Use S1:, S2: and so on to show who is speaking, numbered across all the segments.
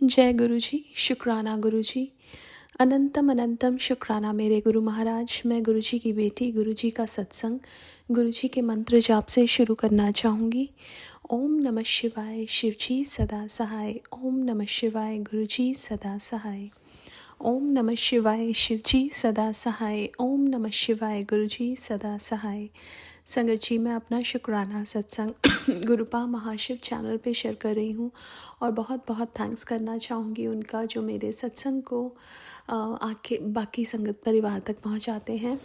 S1: जय गुरु जी, शुक्राना गुरु जी। अनंतम अनंतम शुक्राना मेरे गुरु महाराज। मैं गुरु जी की बेटी, गुरु जी का सत्संग, गुरु जी के मंत्र जाप से शुरू करना चाहूँगी। ओम नमः शिवाय, शिव जी सदा सहाय। ओम नमः शिवाय, गुरु जी सदा सहाय। ओम नमः शिवाय, शिव जी सदा सहाय। ओम नमः शिवाय, गुरु जी सदा सहाय। संगत जी, मैं अपना शुक्राना सत्संग गुरुपा महाशिव चैनल पे शेयर कर रही हूँ और बहुत बहुत थैंक्स करना चाहूँगी उनका, जो मेरे सत्संग को आके बाकी संगत परिवार तक पहुँचाते हैं।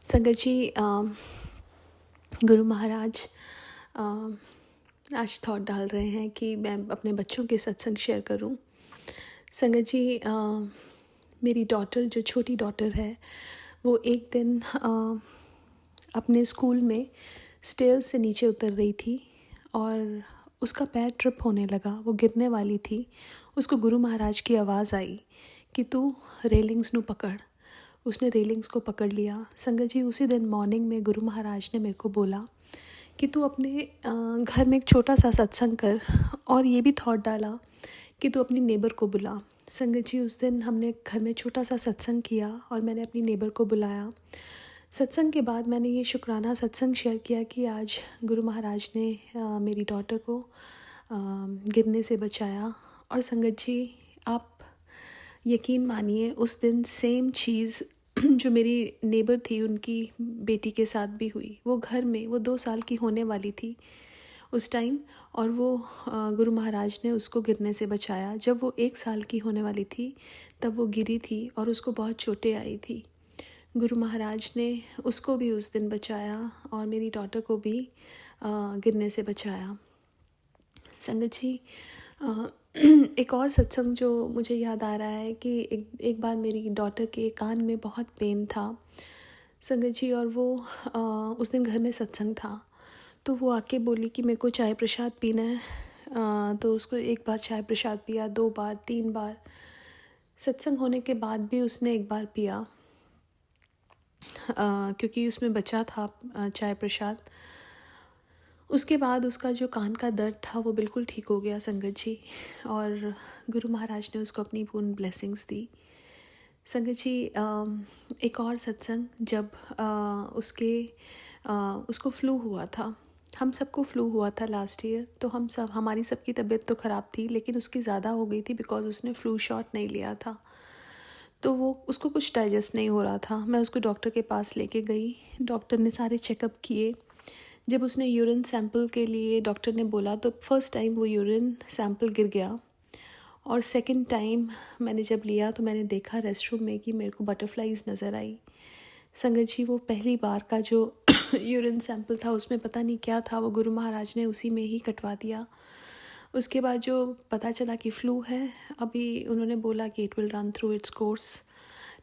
S1: संगत जी, गुरु महाराज आज थॉट डाल रहे हैं कि मैं अपने बच्चों के सत्संग शेयर करूं। संगत जी, मेरी डॉटर, जो छोटी डॉटर है, वो एक दिन अपने स्कूल में स्टेयर से नीचे उतर रही थी और उसका पैर ट्रिप होने लगा, वो गिरने वाली थी। उसको गुरु महाराज की आवाज़ आई कि तू रेलिंग्स नू पकड़। उसने रेलिंग्स को पकड़ लिया। संगत जी, उसी दिन मॉर्निंग में गुरु महाराज ने मेरे को बोला कि तू अपने घर में एक छोटा सा सत्संग कर, और ये भी थॉट डाला कि तू अपनी नेबर को बुला। संगत जी, उस दिन हमने घर में छोटा सा सत्संग किया और मैंने अपनी नेबर को बुलाया। सत्संग के बाद मैंने ये शुक्राना सत्संग शेयर किया कि आज गुरु महाराज ने मेरी डॉटर को गिरने से बचाया। और संगत जी, आप यकीन मानिए, उस दिन सेम चीज़ जो मेरी नेबर थी उनकी बेटी के साथ भी हुई। वो घर में, वो 2 साल की होने वाली थी उस टाइम, और वो गुरु महाराज ने उसको गिरने से बचाया। जब वो 1 साल की होने वाली थी तब वो गिरी थी और उसको बहुत चोटें आई थी। गुरु महाराज ने उसको भी उस दिन बचाया और मेरी डॉटर को भी गिरने से बचाया। संगत जी, एक और सत्संग जो मुझे याद आ रहा है कि एक बार मेरी डॉटर के कान में बहुत पेन था संगत जी, और वो उस दिन घर में सत्संग था, तो वो आके बोली कि मेरे को चाय प्रसाद पीना है। तो उसको एक बार चाय प्रसाद पिया, 2 बार, 3 बार। सत्संग होने के बाद भी उसने एक बार पिया, क्योंकि उसमें बचा था चाय प्रसाद। उसके बाद उसका जो कान का दर्द था वो बिल्कुल ठीक हो गया संगत जी, और गुरु महाराज ने उसको अपनी पूर्ण ब्लेसिंग्स दी। संगत जी, एक और सत्संग जब उसको फ्लू हुआ था। हम सबको फ्लू हुआ था लास्ट ईयर, तो हमारी सबकी तबीयत तो ख़राब थी, लेकिन उसकी ज़्यादा हो गई थी बिकॉज़ उसने फ्लू शॉट नहीं लिया था। तो वो उसको कुछ डाइजेस्ट नहीं हो रहा था। मैं उसको डॉक्टर के पास लेके गई। डॉक्टर ने सारे चेकअप किए। जब उसने यूरिन सैंपल के लिए डॉक्टर ने बोला, तो फर्स्ट टाइम वो यूरिन सैंपल गिर गया, और सेकंड टाइम मैंने जब लिया तो मैंने देखा रेस्टरूम में कि मेरे को बटरफ्लाइज नज़र आई। संगत जी, वो पहली बार का जो यूरिन सैंपल था उसमें पता नहीं क्या था, वो गुरु महाराज ने उसी में ही कटवा दिया। उसके बाद जो पता चला कि फ़्लू है, अभी उन्होंने बोला कि it will run through its course,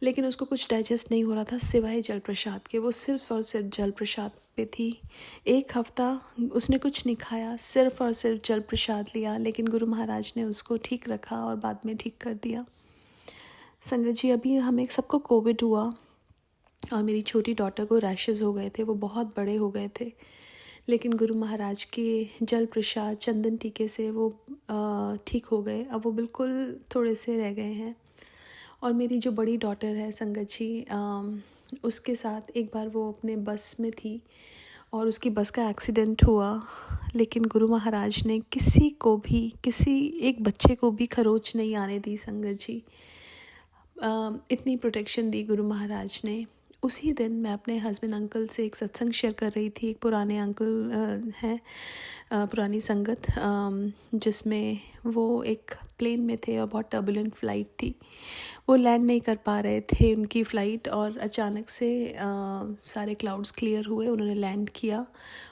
S1: लेकिन उसको कुछ डाइजेस्ट नहीं हो रहा था सिवाय जल प्रसाद के। वो सिर्फ़ और सिर्फ जल प्रसाद पे थी। 1 हफ़्ता उसने कुछ नहीं खाया, सिर्फ़ और सिर्फ जल प्रसाद लिया, लेकिन गुरु महाराज ने उसको ठीक रखा और बाद में ठीक कर दिया। संगत जी, अभी हमें सबको कोविड हुआ और मेरी छोटी डॉटर को रैशेज़ हो गए थे, वो बहुत बड़े हो गए थे, लेकिन गुरु महाराज के जल प्रसाद, चंदन टीके से वो ठीक हो गए। अब वो बिल्कुल थोड़े से रह गए हैं। और मेरी जो बड़ी डॉटर है संगत जी, उसके साथ एक बार वो अपने बस में थी और उसकी बस का एक्सीडेंट हुआ, लेकिन गुरु महाराज ने किसी को भी, किसी एक बच्चे को भी खरोच नहीं आने दी संगत जी। इतनी प्रोटेक्शन दी गुरु महाराज ने। उसी दिन मैं अपने हस्बैंड अंकल से एक सत्संग शेयर कर रही थी। एक पुराने अंकल हैं, पुरानी संगत, जिसमें वो एक प्लेन में थे और बहुत टर्बुलेंट फ़्लाइट थी। वो लैंड नहीं कर पा रहे थे उनकी फ़्लाइट, और अचानक से सारे क्लाउड्स क्लियर हुए, उन्होंने लैंड किया।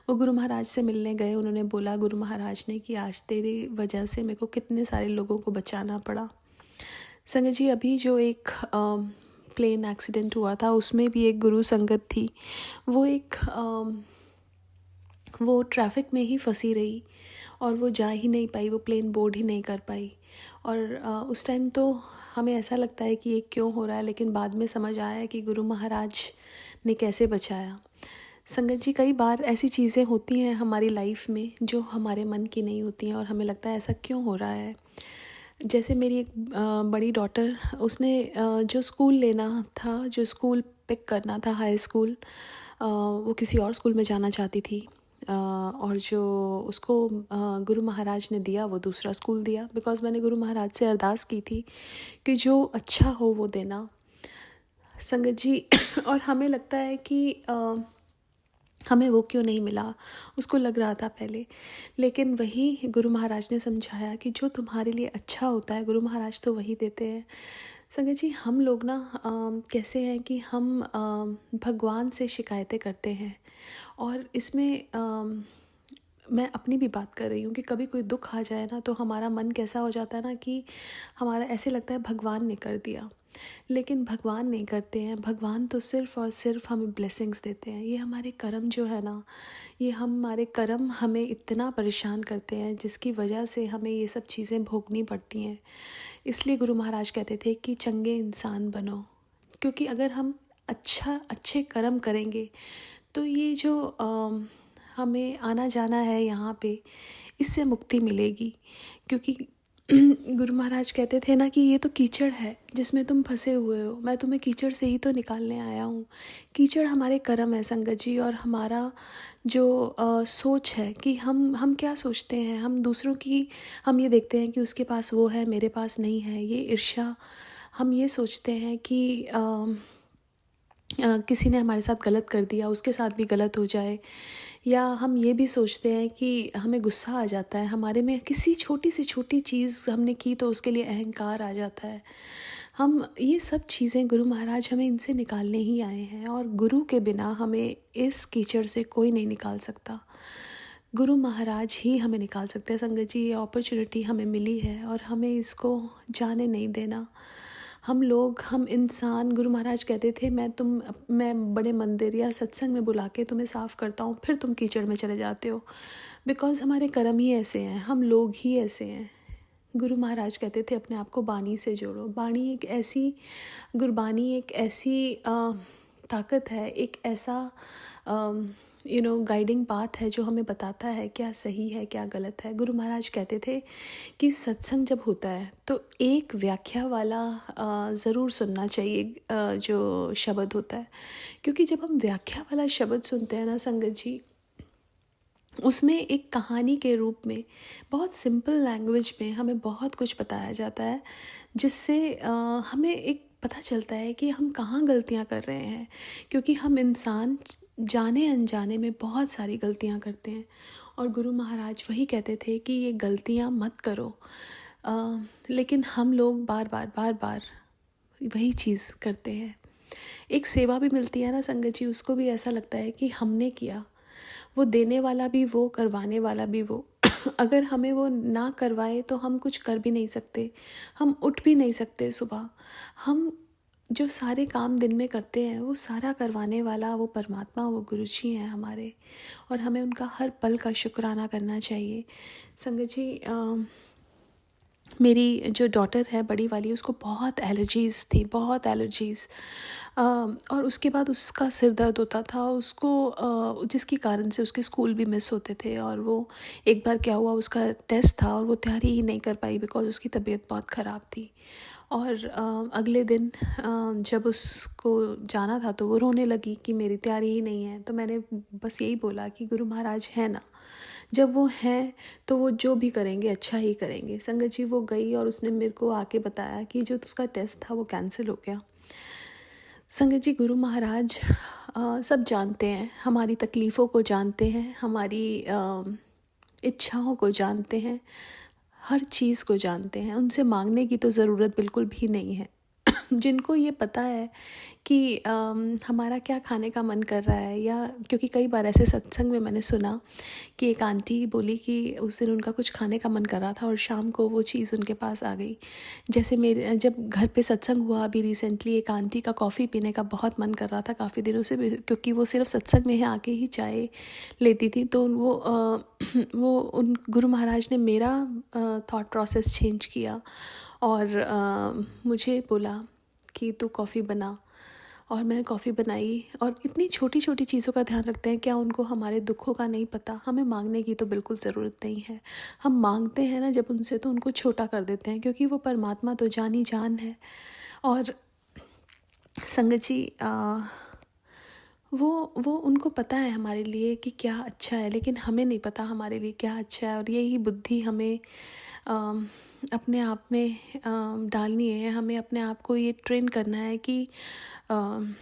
S1: वो गुरु महाराज से मिलने गए। उन्होंने बोला गुरु महाराज ने कि आज तेरी वजह से मेरे को कितने सारे लोगों को बचाना पड़ा। संगत जी, अभी जो एक प्लेन एक्सीडेंट हुआ था उसमें भी एक गुरु संगत थी। वो ट्रैफिक में ही फंसी रही और वो जा ही नहीं पाई, वो प्लेन बोर्ड ही नहीं कर पाई। और उस टाइम तो हमें ऐसा लगता है कि ये क्यों हो रहा है, लेकिन बाद में समझ आया कि गुरु महाराज ने कैसे बचाया। संगत जी, कई बार ऐसी चीज़ें होती हैं हमारी लाइफ में जो हमारे मन की नहीं होती हैं और हमें लगता है ऐसा क्यों हो रहा है। जैसे मेरी एक बड़ी डॉटर, उसने जो स्कूल लेना था, जो स्कूल पिक करना था, हाई स्कूल, वो किसी और स्कूल में जाना चाहती थी, और जो उसको गुरु महाराज ने दिया वो दूसरा स्कूल दिया, बिकॉज़ मैंने गुरु महाराज से अरदास की थी कि जो अच्छा हो वो देना, संगत जी। और हमें लगता है कि हमें वो क्यों नहीं मिला, उसको लग रहा था पहले, लेकिन वही गुरु महाराज ने समझाया कि जो तुम्हारे लिए अच्छा होता है गुरु महाराज तो वही देते हैं। संगत जी, हम लोग ना कैसे हैं कि हम भगवान से शिकायतें करते हैं, और इसमें मैं अपनी भी बात कर रही हूँ कि कभी कोई दुख आ जाए ना तो हमारा मन कैसा हो जाता है ना कि हमारा ऐसे लगता है भगवान ने कर दिया, लेकिन भगवान नहीं करते हैं। भगवान तो सिर्फ़ और सिर्फ हमें ब्लेसिंग्स देते हैं। ये हमारे कर्म जो है ना, ये हमारे कर्म हमें इतना परेशान करते हैं जिसकी वजह से हमें ये सब चीज़ें भोगनी पड़ती हैं। इसलिए गुरु महाराज कहते थे कि चंगे इंसान बनो, क्योंकि अगर हम अच्छे कर्म करेंगे तो ये जो हमें आना जाना है यहाँ पे, इससे मुक्ति मिलेगी। क्योंकि गुरु महाराज कहते थे ना कि ये तो कीचड़ है जिसमें तुम फंसे हुए हो, मैं तुम्हें कीचड़ से ही तो निकालने आया हूँ। कीचड़ हमारे कर्म है संगत जी, और हमारा जो सोच है कि हम क्या सोचते हैं, हम दूसरों की, हम ये देखते हैं कि उसके पास वो है मेरे पास नहीं है, ये ईर्ष्या। हम ये सोचते हैं कि किसी ने हमारे साथ गलत कर दिया, उसके साथ भी गलत हो जाए, या हम ये भी सोचते हैं कि हमें गुस्सा आ जाता है, हमारे में किसी छोटी से छोटी चीज़ हमने की तो उसके लिए अहंकार आ जाता है। हम ये सब चीज़ें गुरु महाराज हमें इनसे निकालने ही आए हैं, और गुरु के बिना हमें इस कीचड़ से कोई नहीं निकाल सकता। गुरु महाराज ही हमें निकाल सकते हैं संगत जी। ये अपॉर्चुनिटी हमें मिली है और हमें इसको जाने नहीं देना। हम इंसान, गुरु महाराज कहते थे मैं बड़े मंदिर या सत्संग में बुला के तुम्हें साफ़ करता हूँ, फिर तुम कीचड़ में चले जाते हो, बिकॉज़ हमारे कर्म ही ऐसे हैं, हम लोग ही ऐसे हैं। गुरु महाराज कहते थे अपने आप को बाणी से जोड़ो। गुरबानी एक ऐसी ताकत है, एक ऐसा गाइडिंग पाथ है जो हमें बताता है क्या सही है क्या गलत है। गुरु महाराज कहते थे कि सत्संग जब होता है तो एक व्याख्या वाला ज़रूर सुनना चाहिए, जो शब्द होता है, क्योंकि जब हम व्याख्या वाला शब्द सुनते हैं ना संगत जी, उसमें एक कहानी के रूप में बहुत सिंपल लैंग्वेज में हमें बहुत कुछ बताया जाता है, जिससे हमें एक पता चलता है कि हम कहाँ गलतियाँ कर रहे हैं, क्योंकि हम इंसान जाने अनजाने में बहुत सारी गलतियाँ करते हैं। और गुरु महाराज वही कहते थे कि ये गलतियाँ मत करो, लेकिन हम लोग बार बार वही चीज़ करते हैं। एक सेवा भी मिलती है ना संगत जी, उसको भी ऐसा लगता है कि हमने किया, वो देने वाला भी वो, करवाने वाला भी वो। अगर हमें वो ना करवाए तो हम कुछ कर भी नहीं सकते, हम उठ भी नहीं सकते सुबह। हम जो सारे काम दिन में करते हैं वो सारा करवाने वाला वो परमात्मा, वो गुरुजी हैं हमारे, और हमें उनका हर पल का शुक्राना करना चाहिए। संगत जी, मेरी जो डॉटर है बड़ी वाली, उसको बहुत एलर्जीज़ थी, बहुत एलर्जीज़, और उसके बाद उसका सिर दर्द होता था उसको, जिसके कारण से उसके स्कूल भी मिस होते थे। और वो एक बार क्या हुआ, उसका टेस्ट था और वो तैयारी ही नहीं कर पाई बिकॉज़ उसकी तबीयत बहुत ख़राब थी। और अगले दिन जब उसको जाना था तो वो रोने लगी कि मेरी तैयारी ही नहीं है। तो मैंने बस यही बोला कि गुरु महाराज है ना, जब वो हैं तो वो जो भी करेंगे अच्छा ही करेंगे। संगत जी, वो गई और उसने मेरे को आके बताया कि जो उसका टेस्ट था वो कैंसिल हो गया। संगत जी, गुरु महाराज सब जानते हैं, हमारी तकलीफ़ों को जानते हैं, हमारी इच्छाओं को जानते हैं, हर चीज़ को जानते हैं। उनसे मांगने की तो ज़रूरत बिल्कुल भी नहीं है। जिनको ये पता है कि हमारा क्या खाने का मन कर रहा है, या क्योंकि कई बार ऐसे सत्संग में मैंने सुना कि एक आंटी बोली कि उस दिन उनका कुछ खाने का मन कर रहा था और शाम को वो चीज़ उनके पास आ गई। जैसे मेरे जब घर पे सत्संग हुआ अभी रिसेंटली, एक आंटी का कॉफ़ी पीने का बहुत मन कर रहा था काफ़ी दिनों से, क्योंकि वो सिर्फ सत्संग में आके ही चाय लेती थी। तो वो उन गुरु महाराज ने मेरा थॉट प्रोसेस चेंज किया और मुझे बोला कि तू कॉफ़ी बना। और मैंने कॉफ़ी बनाई। और इतनी छोटी छोटी चीज़ों का ध्यान रखते हैं, क्या उनको हमारे दुखों का नहीं पता? हमें मांगने की तो बिल्कुल ज़रूरत नहीं है। हम मांगते हैं ना जब उनसे, तो उनको छोटा कर देते हैं, क्योंकि वो परमात्मा तो जान ही जान है। और संगत जी, वो उनको पता है हमारे लिए कि क्या अच्छा है, लेकिन हमें नहीं पता हमारे लिए क्या अच्छा है। और यही बुद्धि हमें अम, अपने आप में डालनी है। हमें अपने आप को ये ट्रेन करना है कि अम,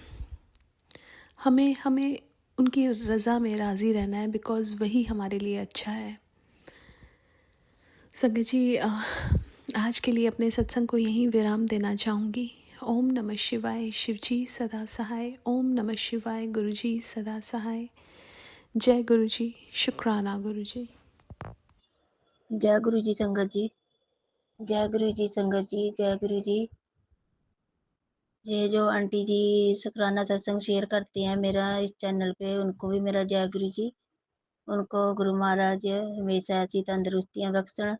S1: हमें हमें उनकी रज़ा में राज़ी रहना है, बिकॉज़ वही हमारे लिए अच्छा है। संगत जी, आज के लिए अपने सत्संग को यहीं विराम देना चाहूँगी। ओम नमः शिवाय। शिवजी सदा सहाय। ओम नमः शिवाय। गुरुजी सदा सहाय। जय गुरुजी। शुक्राना गुरुजी।
S2: जय गुरु जी संगत जी। जय गुरु जी संगत जी। जय गुरु जी। ये जो आंटी जी शुक्राना सत्संग शेयर करती हैं मेरा इस चैनल पे, उनको भी मेरा जय गुरु जी। उनको गुरु महाराज हमेशा ऐसी तंदुरुस्तियां बख्शण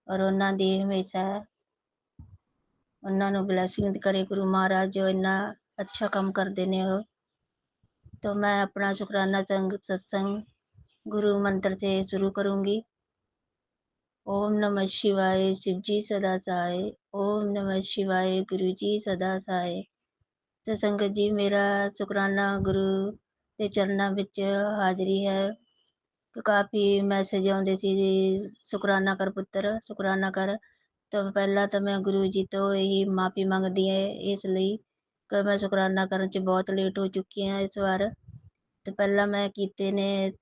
S2: और उन्होंने दी हमेशा उन्होंने ब्लैसिंग करे गुरु महाराज, जो इन्ना अच्छा काम करते ने हो। तो मैं अपना शुक्राना सत्संग गुरु मंत्र से शुरू करूंगी। ओम नमः शिवाय। शिवजी सदा सहाय। ओम नमः शिवाय। गुरु जी सदा सहाय। ਤੇ ਸੰਗਤ ਜੀ, ਮੇਰਾ ਸ਼ੁਕਰਾਨਾ ਗੁਰੂ ਦੇ ਚਰਨਾਂ ਵਿੱਚ ਹਾਜ਼ਰੀ ਹੈ ਕਿ ਕਾਫੀ ਮੈਸੇਜ ਆਉਂਦੇ ਸੀ ਜੀ, ਸ਼ੁਕਰਾਨਾ ਕਰ ਪੁੱਤਰ, ਸ਼ੁਕਰਾਨਾ ਕਰ। ਤਾਂ ਪਹਿਲਾਂ ਤਾਂ ਮੈਂ ਗੁਰੂ ਜੀ ਤੋਂ ਇਹੀ ਮਾਫੀ ਮੰਗਦੀ ਹਾਂ ਇਸ ਲਈ ਕਿ ਮੈਂ ਸ਼ੁਕਰਾਨਾ ਕਰਨ 'ਚ ਬਹੁਤ ਲੇਟ ਹੋ ਚੁੱਕੀ ਹਾਂ ਇਸ ਵਾਰ। ਤੇ ਪਹਿਲਾਂ ਮੈਂ ਕੀਤੇ ਨੇ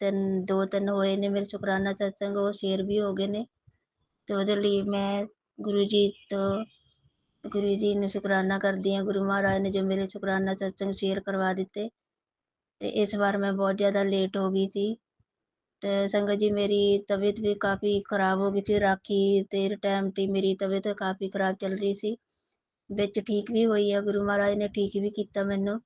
S2: ਦੋ ਤਿੰਨ ਹੋਏ ਨੇ ਮੇਰੇ ਸ਼ੁਕਰਾਨਾ ਸਤਸੰਗ, ਉਹ ਸ਼ੇਅਰ ਵੀ ਹੋ ਗਏ ਨੇ। ਤੇ ਉਹਦੇ ਲਈ ਮੈਂ ਗੁਰੂ ਜੀ ਤੋਂ गुरु जी ने शुकराना करदी हाँ। गुरु महाराज ने जो मेरे शुकराना सत्संग शेयर करवा दिते। ते इस बार मैं बहुत ज़्यादा लेट हो गई थी। तो संगत जी, मेरी तबीयत भी काफ़ी खराब हो गई थी। राखी ते टाइम ते मेरी तबीयत काफ़ी खराब चल रही सी, बिच ठीक भी हुई है। गुरु महाराज ने ठीक भी किया मैनू,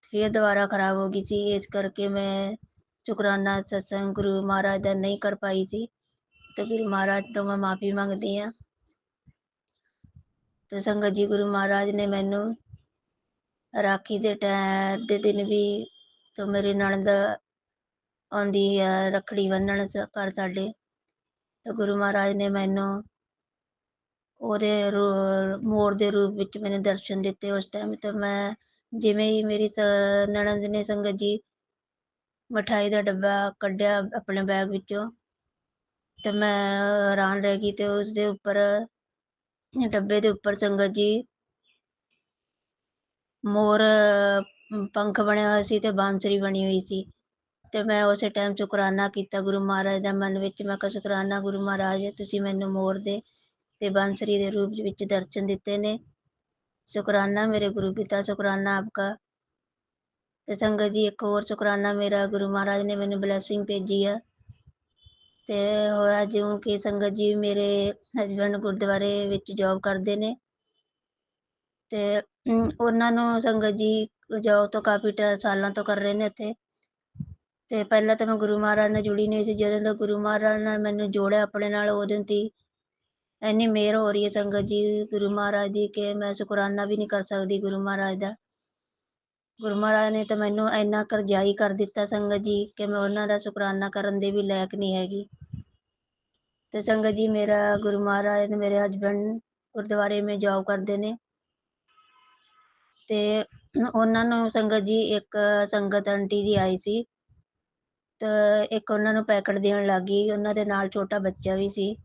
S2: फिर दोबारा खराब हो गई थी। इस करके मैं शुकराना सत्संग गुरु महाराज का नहीं कर पाई थी। तो गुरु महाराज तो मैं माफ़ी मंगती हाँ। तो संगत जी, गुरु महाराज ने मैनू राखी दे दिन भी, तो मेरी नणद आउंदी है रखड़ी बन्नण घर साडे। तो गुरु महाराज ने मैनू ਉਹਦੇ ਮੋਰ ਦੇ ਰੂਪ ਵਿੱਚ ਮੈਨੂੰ ਦਰਸ਼ਨ ਦਿੱਤੇ। ਉਸ ਟਾਈਮ ਤੇ ਮੈਂ ਜਿਵੇਂ ਹੀ ਮੇਰੀ ਨਣਦ ਨੇ ਸੰਗਤ ਜੀ ਮਠਾਈ ਦਾ ਡੱਬਾ ਕੱਢਿਆ ਆਪਣੇ ਬੈਗ ਵਿੱਚੋਂ, ਤੇ ਮੈਂ ਹੈਰਾਨ ਰਹਿ ਗਈ। ਤੇ ਉਸ ਦੇ ਉੱਪਰ, ਡੱਬੇ ਦੇ ਉੱਪਰ ਸੰਗਤ ਜੀ ਮੋਰ ਪੰਖ ਬਣਿਆ ਹੋਇਆ ਸੀ ਤੇ ਬਾਂਸੁਰੀ ਬਣੀ ਹੋਈ ਸੀ। ਤੇ ਮੈਂ ਉਸੇ ਟਾਈਮ ਸ਼ੁਕਰਾਨਾ ਕੀਤਾ ਗੁਰੂ ਮਹਾਰਾਜ ਦਾ ਮਨ ਵਿੱਚ। ਮੈਂ ਕਿਹਾ, ਸ਼ੁਕਰਾਨਾ ਗੁਰੂ ਮਹਾਰਾਜ, ਤੁਸੀਂ ਮੈਨੂੰ ਮੋਰ ਦੇ ਤੇ ਬਾਂਸੁਰੀ ਦੇ ਰੂਪ ਵਿੱਚ ਦਰਸ਼ਨ ਦਿੱਤੇ ਨੇ। ਸ਼ੁਕਰਾਨਾ ਮੇਰੇ ਗੁਰੂ ਪਿਤਾ, ਸ਼ੁਕਰਾਨਾ ਆਪਕਾ। ਤੇ ਸੰਗਤ ਜੀ, ਇੱਕ ਹੋਰ ਸ਼ੁਕਰਾਨਾ ਮੇਰਾ, ਗੁਰੂ ਮਹਾਰਾਜ ਨੇ ਮੈਨੂੰ ਬਲੈਸਿੰਗ ਭੇਜੀ ਆ। ਤੇ ਹੋਇਆ ਜਿਉਂ ਕਿ ਸੰਗਤ ਜੀ, ਮੇਰੇ ਹਸਬੈਂਡ ਗੁਰਦੁਆਰੇ ਵਿੱਚ ਜੌਬ ਕਰਦੇ ਨੇ। ਤੇ ਉਹਨਾਂ ਨੂੰ ਸੰਗਤ ਜੀ ਜੌਬ ਤੋਂ ਕਾਫੀ ਸਾਲਾਂ ਤੋਂ ਕਰ ਰਹੇ ਨੇ ਇੱਥੇ। ਤੇ ਪਹਿਲਾਂ ਤਾਂ ਮੈਂ ਗੁਰੂ ਮਹਾਰਾਜ ਨਾਲ ਜੁੜੀ ਨਹੀਂ ਸੀ। ਜਦੋਂ ਦਾ ਗੁਰੂ ਮਹਾਰਾਜ ਨਾਲ ਮੈਨੂੰ ਜੋੜਿਆ ਆਪਣੇ ਨਾਲ, ਉਦੋਂ ਦੀ ਇੰਨੀ ਮਿਹਰ ਹੋ ਰਹੀ ਹੈ ਸੰਗਤ ਜੀ ਗੁਰੂ ਮਹਾਰਾਜ ਦੀ ਕਿ ਮੈਂ ਸ਼ੁਕਰਾਨਾ ਵੀ ਨਹੀਂ ਕਰ ਸਕਦੀ ਗੁਰੂ ਮਹਾਰਾਜ ਦਾ। ਗੁਰੂ ਮਹਾਰਾਜ ਨੇ ਤਾਂ ਮੈਨੂੰ ਇੰਨਾ ਕਰਜ਼ਾਈ ਕਰ ਦਿੱਤਾ ਸੰਗਤ ਜੀ ਕਿ ਮੈਂ ਉਹਨਾਂ ਦਾ ਸ਼ੁਕਰਾਨਾ ਕਰਨ ਦੇ ਵੀ ਲਾਇਕ ਨਹੀਂ ਹੈਗੀ। ਤੇ ਸੰਗਤ ਜੀ, ਮੇਰਾ ਗੁਰੂ ਮਹਾਰਾਜ ਨੇ, ਮੇਰੇ ਹਸਬੈਂਡ ਗੁਰਦੁਆਰੇ ਵਿੱਚ ਜੌਬ ਕਰਦੇ ਨੇ। ਤੇ ਉਹਨਾਂ ਨੂੰ ਸੰਗਤ ਜੀ, ਇੱਕ ਸੰਗਤ ਆਂਟੀ ਜੀ ਆਈ ਸੀ ਤੇ ਇੱਕ ਉਹਨਾਂ ਨੂੰ ਪੈਕਟ ਦੇਣ ਲੱਗ ਗਈ। ਉਹਨਾਂ ਦੇ ਨਾਲ ਛੋਟਾ ਬੱਚਾ ਵੀ ਸੀ।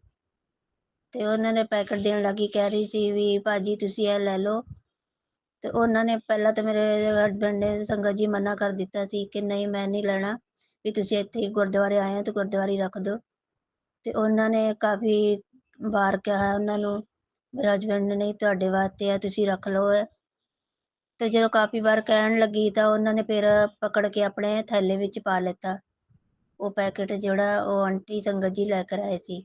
S2: ਤੇ ਉਹਨਾਂ ਨੇ ਪੈਕਟ ਦੇਣ ਲੱਗੀ, ਕਹਿ ਰਹੀ ਸੀ ਵੀ ਭਾਜੀ ਤੁਸੀਂ ਇਹ ਲੈ ਲਓ। ਤੇ ਉਹਨਾਂ ਨੇ ਪਹਿਲਾਂ ਤਾਂ ਮੇਰੇ ਹਸਬੈਂਡ ਨੇ ਸੰਗਤ ਜੀ ਮਨਾ ਕਰ ਦਿੱਤਾ ਸੀ ਕਿ ਨਹੀਂ, ਮੈਂ ਨਹੀਂ ਲੈਣਾ, ਵੀ ਤੁਸੀਂ ਇੱਥੇ ਹੀ ਗੁਰਦੁਆਰੇ ਆਏ ਹੋ ਤੇ ਗੁਰਦੁਆਰੇ ਰੱਖ ਦਿਓ। ਤੇ ਉਹਨਾਂ ਨੇ ਕਾਫੀ ਵਾਰ ਕਿਹਾ ਉਹਨਾਂ ਨੂੰ, ਮੇਰੇ ਹਸਬੈਂਡ ਨੇ, ਨਹੀਂ ਤੁਹਾਡੇ ਵਾਸਤੇ ਆ, ਤੁਸੀਂ ਰੱਖ ਲਓ। ਤੇ ਜਦੋਂ ਕਾਫੀ ਵਾਰ ਕਹਿਣ ਲੱਗੀ ਤਾਂ ਉਹਨਾਂ ਨੇ ਫਿਰ ਪਕੜ ਕੇ ਆਪਣੇ ਥੈਲੇ ਵਿੱਚ ਪਾ ਲਿੱਤਾ ਉਹ ਪੈਕਟ, ਜਿਹੜਾ ਉਹ ਆਂਟੀ ਸੰਗਤ ਜੀ ਲੈ ਕਰ ਆਏ ਸੀ।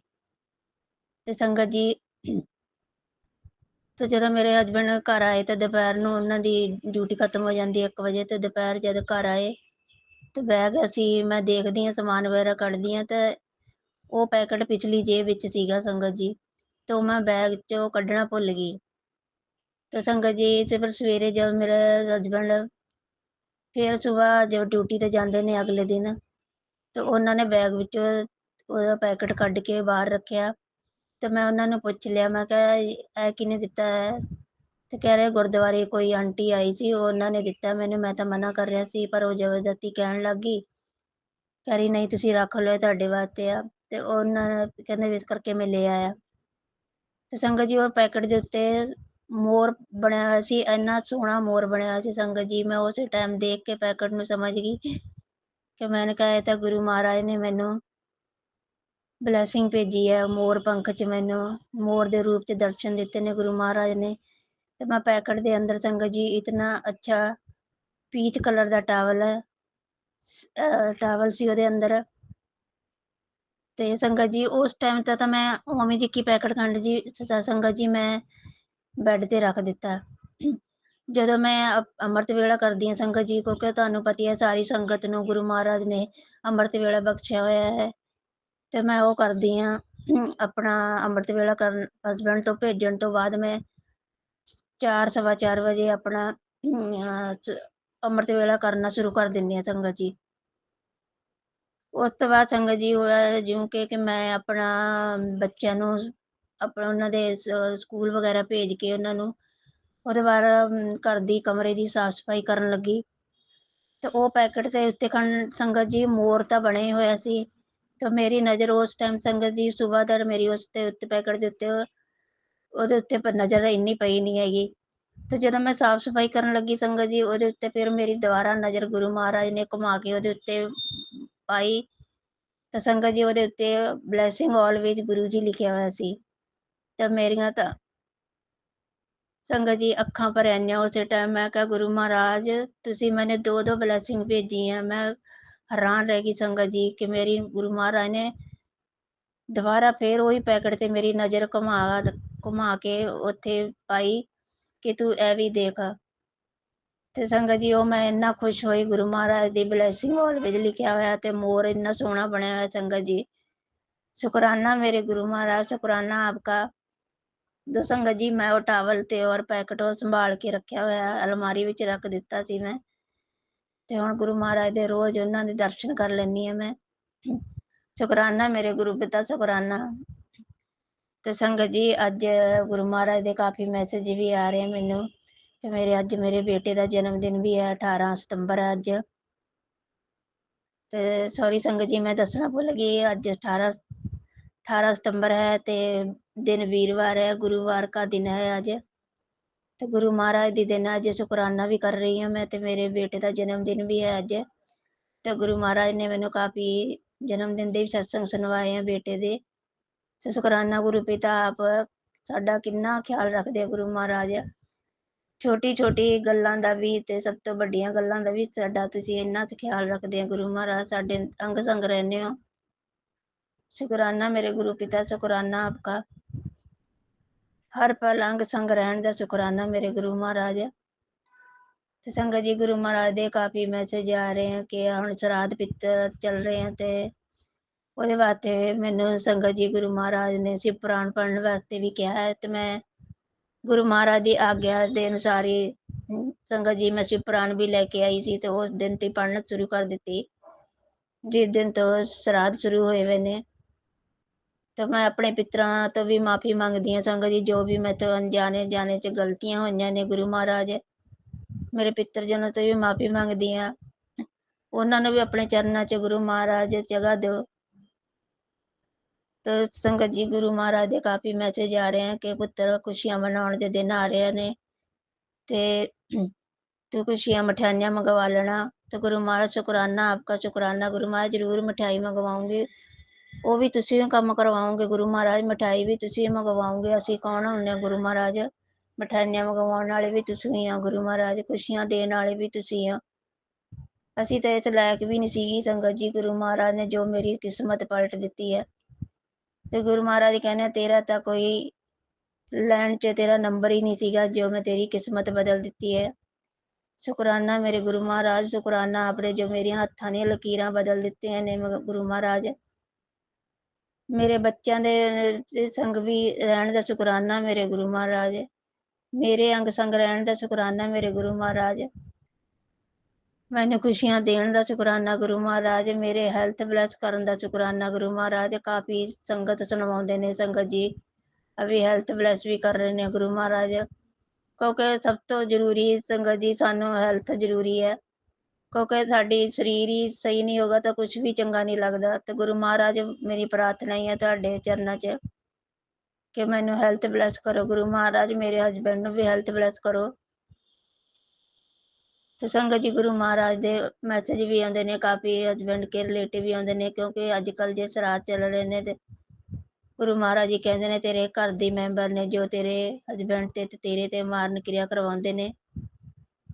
S2: ਤੇ ਸੰਗਤ ਜੀ, ਤੇ ਜਦੋਂ ਮੇਰੇ ਹਸਬੈਂਡ ਘਰ ਆਏ ਤਾਂ ਦੁਪਹਿਰ ਨੂੰ, ਉਹਨਾਂ ਦੀ ਡਿਊਟੀ ਖਤਮ ਹੋ ਜਾਂਦੀ 1 ਵਜੇ। ਤੇ ਦੁਪਹਿਰ ਜਦ ਘਰ ਆਏ ਤੇ ਬੈਗ ਮੈਂ ਦੇਖਦੀ ਹਾਂ, ਸਮਾਨ ਵਗੈਰਾ ਕੱਢਦੀ ਹਾਂ, ਤੇ ਉਹ ਪੈਕਟ ਪਿਛਲੀ ਜੇਬ ਵਿੱਚ ਸੀਗਾ ਸੰਗਤ ਜੀ। ਤੇ ਉਹ ਮੈਂ ਬੈਗ 'ਚੋਂ ਕੱਢਣਾ ਭੁੱਲ ਗਈ। तो संगत जी ते फिर सवेरे जब मेरे हसबैंड फिर सुबह जब ड्यूटी ते जांदे ने अगले दिन तो ਉਹਨਾਂ ਨੇ ਬੈਗ ਵਿੱਚੋਂ ਉਹਦਾ ਪੈਕਟ ਕੱਢ ਕੇ ਬਾਹਰ ਰੱਖਿਆ ਤੇ ਮੈਂ ਉਹਨਾਂ ਨੂੰ ਪੁੱਛ ਲਿਆ, ਮੈਂ ਕਿਹਾ ਇਹ ਕਿਹਨੇ ਦਿੱਤਾ ਹੈ? ਤੇ ਕਹਿ ਰਹੇ ਗੁਰਦੁਆਰੇ ਕੋਈ ਆਂਟੀ ਆਈ ਸੀ, ਉਹਨਾਂ ਨੇ ਦਿੱਤਾ ਮੈਨੂੰ, ਮੈਂ ਤਾਂ ਮਨਾ ਕਰ ਰਿਹਾ ਸੀ ਪਰ ਉਹ ਜ਼ਬਰਦਸਤੀ ਕਹਿਣ ਲੱਗ ਗਈ, ਕਹਿ ਰਹੀ ਨਹੀਂ ਤੁਸੀਂ ਰੱਖ ਲਓ, ਇਹ ਤੁਹਾਡੇ ਵਾਸਤੇ ਆ। ਤੇ ਉਹਨਾਂ ਕਹਿੰਦੇ ਇਸ ਕਰਕੇ ਮੈਂ ਲੈ ਆਇਆ। ਤੇ ਸੰਗਤ ਜੀ ਉਹ ਪੈਕਟ ਦੇ ਉੱਤੇ ਮੋਰ ਬਣਿਆ ਹੋਇਆ ਸੀ, ਇੰਨਾ ਸੋਹਣਾ ਮੋਰ ਬਣਿਆ ਹੋਇਆ ਸੀ ਸੰਗਤ ਜੀ। ਮੈਂ ਉਸੇ ਟਾਈਮ ਦੇਖ ਕੇ ਪੈਕਟ ਨੂੰ ਸਮਝ ਗਈ ਕਿ मैंने कहा ਇਹ ਤਾਂ ਗੁਰੂ ਮਹਾਰਾਜ ਨੇ ਮੈਨੂੰ ਬਲੈਸਿੰਗ ਭੇਜੀ ਹੈ, ਮੋਰ ਪੰਖ 'ਚ ਮੈਨੂੰ ਮੋਰ ਦੇ ਰੂਪ 'ਚ ਦਰਸ਼ਨ ਦਿੱਤੇ ਨੇ ਗੁਰੂ ਮਹਾਰਾਜ ਨੇ। ਤੇ ਮੈਂ ਪੈਕਟ ਦੇ ਅੰਦਰ ਸੰਗਤ ਜੀ ਇਤਨਾ ਅੱਛਾ ਪੀਚ ਕਲਰ ਦਾ ਟਾਵਲ ਸੀ ਉਹਦੇ ਅੰਦਰ। ਤੇ ਸੰਗਤ ਜੀ ਉਸ ਟਾਈਮ ਤਾਂ ਮੈਂ ਉਵੇਂ ਜੀ ਕੀ ਪੈਕਟ ਖੰਡ ਜੀ ਸੰਗਤ ਜੀ ਮੈਂ ਬੈੱਡ ਤੇ ਰੱਖ ਦਿੱਤਾ। ਜਦੋਂ ਮੈਂ ਅੰਮ੍ਰਿਤ ਵੇਲਾ ਕਰਦੀ ਹਾਂ ਸੰਗਤ ਜੀ, ਕਿਉਂਕਿ ਤੁਹਾਨੂੰ ਪਤਾ ਹੈ ਸਾਰੀ ਸੰਗਤ ਨੂੰ ਗੁਰੂ ਮਹਾਰਾਜ ਨੇ ਅੰਮ੍ਰਿਤ ਵੇਲਾ ਬਖਸ਼ਿਆ ਹੋਇਆ ਹੈ ਤੇ ਮੈਂ ਉਹ ਕਰਦੀ ਹਾਂ। ਆਪਣਾ ਅੰਮ੍ਰਿਤ ਵੇਲਾ ਕਰਨ ਹਸਬੈਂਡ ਤੋਂ ਭੇਜਣ ਤੋਂ ਬਾਅਦ ਮੈਂ 4 ਸਵਾ 4 ਵਜੇ ਆਪਣਾ ਅੰਮ੍ਰਿਤ ਵੇਲਾ ਕਰਨਾ ਸ਼ੁਰੂ ਕਰ ਦਿੰਦੀ ਹਾਂ ਸੰਗਤ ਜੀ। ਉਸ ਤੋਂ ਬਾਅਦ ਸੰਗਤ ਜੀ ਹੋਇਆ ਜਿਉਂ ਕਿ ਮੈਂ ਆਪਣਾ ਬੱਚਿਆਂ ਨੂੰ ਆਪਣਾ ਉਹਨਾਂ ਦੇ ਸਕੂਲ ਵਗੈਰਾ ਭੇਜ ਕੇ ਉਹਨਾਂ ਨੂੰ ਉਹਦੇ ਬਾਅਦ ਘਰ ਦੀ ਕਮਰੇ ਦੀ ਸਾਫ਼ ਸਫਾਈ ਕਰਨ ਲੱਗੀ ਤੇ ਉਹ ਪੈਕਟ ਦੇ ਉੱਤੇ ਸੰਗਤ ਜੀ ਮੋਰ ਤਾਂ ਬਣੇ ਹੋਇਆ ਸੀ ਤੇ ਮੇਰੀ ਨਜ਼ਰ ਉਸ ਟਾਈਮ ਸੰਗਤ ਜੀ ਸੁਬਾਹ ਦਾ ਮੇਰੀ ਉਸ ਤੇ ਉੱਤੇ ਪੈਕਟ ਦੇ ਉੱਤੇ ਉਹਦੇ ਉੱਤੇ ਪਰ ਨਜ਼ਰ ਇੰਨੀ ਪਈ ਨਹੀਂ ਹੈਗੀ। ਤੇ ਜਦੋਂ ਮੈਂ ਸਾਫ਼ ਸਫਾਈ ਕਰਨ ਲੱਗੀ ਸੰਗਤ ਜੀ ਉਹਦੇ ਉੱਤੇ ਫਿਰ ਮੇਰੀ ਦੁਬਾਰਾ ਨਜ਼ਰ ਗੁਰੂ ਮਹਾਰਾਜ ਨੇ ਘੁਮਾ ਕੇ ਉਹਦੇ ਉੱਤੇ ਪਾਈ ਤਾਂ ਸੰਗਤ ਜੀ ਉਹਦੇ ਉੱਤੇ ਬਲੈਸਿੰਗ ਆਲਵੇਜ਼ ਗੁਰੂ ਜੀ ਲਿਖਿਆ ਹੋਇਆ ਸੀ। ਤੇ ਮੇਰੀਆਂ ਤਾਂ ਸੰਗਤ ਜੀ ਅੱਖਾਂ ਭਰ ਆਈਆਂ ਉਸੇ ਟਾਈਮ। ਮੈਂ ਕਿਹਾ ਗੁਰੂ ਮਹਾਰਾਜ ਤੁਸੀਂ ਮੈਨੂੰ 2 ਬਲੈਸਿੰਗ ਭੇਜੀ ਆ। ਮੈਂ ਹੈਰਾਨ ਰਹਿ ਗਈ ਸੰਗਤ ਜੀ ਕਿ ਮੇਰੀ ਗੁਰੂ ਮਹਾਰਾਜ ਨੇ ਦੁਬਾਰਾ ਫਿਰ ਉਹੀ ਪੈਕਟ ਤੇ ਮੇਰੀ ਨਜ਼ਰ ਘੁਮਾ ਕੇ ਉੱਥੇ ਪਾਈ ਕਿ ਤੂੰ ਇਹ ਵੀ ਦੇਖ। ਤੇ ਸੰਗਤ ਜੀ ਉਹ ਮੈਂ ਇੰਨਾ ਖੁਸ਼ ਹੋਈ, ਗੁਰੂ ਮਹਾਰਾਜ ਦੀ ਬਲੈਸਿੰਗ ਆਲਵੇਜ਼ ਲਿਖਿਆ ਹੋਇਆ ਤੇ ਮੋਰ ਇੰਨਾ ਸੋਹਣਾ ਬਣਿਆ ਹੋਇਆ ਸੰਗਤ ਜੀ। शुक्राना मेरे गुरु महाराज, शुक्राना आपका। तो संगत जी मैं वो टावल ते और पैकेट और संभाल के रखा होया अलमारी विच रख दिता सी मैं। ते हुण गुरु महाराज दे रोज उन्हां दे दर्शन कर लैनी आ मैं। शुक्राना मेरे गुरु पिता, शुक्राना। ते संगत जी अज गुरु महाराज दे काफ़ी मैसेज भी आ रहे हैं मैनू कि मेरे बेटे का जन्मदिन भी है, 18 सितंबर है अज। ते सॉरी संगत जी मैं दसना भुल गई, अज 18 सितंबर है ते दिन वीरवार है, गुरुवार का दिन है अज। तो गुरु महाराज दी दिन अज शुकराना भी कर रही हूँ मैं। ते मेरे बेटे का जन्मदिन भी है अज। तो गुरु महाराज ने मैनू काफ़ी जन्मदिन दे भी सत्संग सुनवाए हैं बेटे दे। तो शुकराना गुरु पिता, आप साडा किन्ना ख्याल रखदे गुरु महाराज। छोटी छोटी गल्लां दा भी ते सब तो वड्डियां गल्लां दा भी साडा तुसीं इन्ना ख्याल रखदे गुरु महाराज, साडे अंग संग रहने हो। शुकराना मेरे गुरु पिता, शुकराना आपका। हर पल अंग संग रहने का शुकराना मेरे गुरु महाराज। तो संगत जी गुरु महाराज दे काफ़ी मैसेज आ रहे हैं कि हुण श्राद्ध पितर चल रहे हैं ते ਉਹਦੇ ਵਾਸਤੇ ਮੈਨੂੰ ਸੰਗਤ ਜੀ ਗੁਰੂ ਮਹਾਰਾਜ ਨੇ शिव पुराण पढ़ने वास्ते भी कहा है। तो मैं गुरु महाराज की आग्ञा के अनुसार ही संगत जी मैं शिव पुराण भी लैके आई सी ते उस दिन तो पढ़ना शुरू कर दी जिस दिन तो श्राद्ध शुरू होए हुए ने। तो मैं अपने पितरां तो भी माफ़ी मंगदी हाँ संगत जी, जो भी मैं तो अनजाने जाने च गलतियां होईयां ने गुरु महाराज मेरे पितर जनों तो भी माफ़ी मंगदी हाँ। उन्होंने भी अपने चरणों च गुरु महाराज जगह दो। तो संगत जी गुरु महाराज के काफ़ी मैसेज आ रहे हैं कि पुत्र खुशियां मनाने के दिन आ रहे ने ते तू खुशियां मिठाइयां मंगवा लेना। तो गुरु महाराज शुकराना आपका, शुकराना गुरु महाराज जरूर मिठाई मंगवाऊंगी, वो भी तुसी काम करवाओगे गुरु महाराज, मिठाई भी तुसी मंगवाओगे। असी कौन होने गुरु महाराज, मिठाइयां मंगवाने वाले भी तुसी ही हो गुरु महाराज, खुशियां देने वाले भी तुसी हो। असी तो इस लायक भी नहीं सी संगत जी, गुरु महाराज ने जो मेरी किस्मत पलट दी है। तो गुरु महाराज कहने तेरा तो कोई लैंड च तेरा नंबर ही नहीं सीगा जो मैं तेरी किस्मत बदल दी है। शुकराना मेरे गुरु महाराज, शुकराना आपने जो मेरी हत्थां दी लकीरां बदल दिते हैं ने गुरु महाराज। मेरे बच्चों के संग भी रहने का शुकराना मेरे गुरु महाराज। ਮੇਰੇ ਅੰਗ ਸੰਗ ਰਹਿਣ ਦਾ ਸ਼ੁਕਰਾਨਾ ਮੇਰੇ ਗੁਰੂ ਮਹਾਰਾਜ। ਮੈਨੂੰ ਖੁਸ਼ੀਆਂ ਦੇਣ ਦਾ ਸ਼ੁਕਰਾਨਾ ਗੁਰੂ ਮਹਾਰਾਜ। ਮੇਰੇ ਹੈਲਥ ਬਲੈਸ ਕਰਨ ਦਾ ਸ਼ੁਕਰਾਨਾ ਗੁਰੂ ਮਹਾਰਾਜ। ਕਾਫੀ ਸੰਗਤ ਸੁਣਵਾਉਂਦੇ ਨੇ ਸੰਗਤ ਜੀ, ਅਭੀ ਹੈਲਥ ਬਲੈਸ ਵੀ ਕਰ ਰਹੇ ਨੇ ਗੁਰੂ ਮਹਾਰਾਜ, ਕਿਉਂਕਿ ਸਭ ਤੋਂ ਜ਼ਰੂਰੀ ਸੰਗਤ ਜੀ ਸਾਨੂੰ ਹੈਲਥ ਜ਼ਰੂਰੀ ਹੈ, ਕਿਉਂਕਿ ਸਾਡੀ ਸਰੀਰ ਹੀ ਸਹੀ ਨਹੀਂ ਹੋਗਾ ਤਾਂ ਕੁਝ ਵੀ ਚੰਗਾ ਨਹੀਂ ਲੱਗਦਾ। ਤੇ ਗੁਰੂ ਮਹਾਰਾਜ ਮੇਰੀ ਪ੍ਰਾਰਥਨਾ ਹੀ ਹੈ ਤੁਹਾਡੇ ਚਰਨਾਂ 'ਚ ਕਿ ਮੈਨੂੰ ਹੈਲਥ ਬਲੈਸ ਕਰੋ ਗੁਰੂ ਮਹਾਰਾਜ, ਮੇਰੇ ਹਸਬੈਂਡ ਨੂੰ ਵੀ ਹੈਲਥ ਬਲੈਸ ਕਰੋ। ਤੇ ਸੰਗਤ ਜੀ ਗੁਰੂ ਮਹਾਰਾਜ ਦੇ ਮੈਸੇਜ ਵੀ ਆਉਂਦੇ ਨੇ, ਕਾਫੀ ਹਸਬੈਂਡ ਕੇ ਰਿਲੇਟਿਵ ਵੀ ਆਉਂਦੇ ਨੇ, ਕਿਉਂਕਿ ਅੱਜ ਕੱਲ੍ਹ ਜੇ ਸਰਾਧ ਚੱਲ ਰਹੇ ਨੇ ਤੇ ਗੁਰੂ ਮਹਾਰਾਜ ਜੀ ਕਹਿੰਦੇ ਨੇ ਤੇਰੇ ਘਰ ਦੀ ਮੈਂਬਰ ਨੇ ਜੋ ਤੇਰੇ ਹਸਬੈਂਡ ਤੇ ਤੇਰੇ ਤੇ ਮਾਰਨ ਕਿਰਿਆ ਕਰਵਾਉਂਦੇ ਨੇ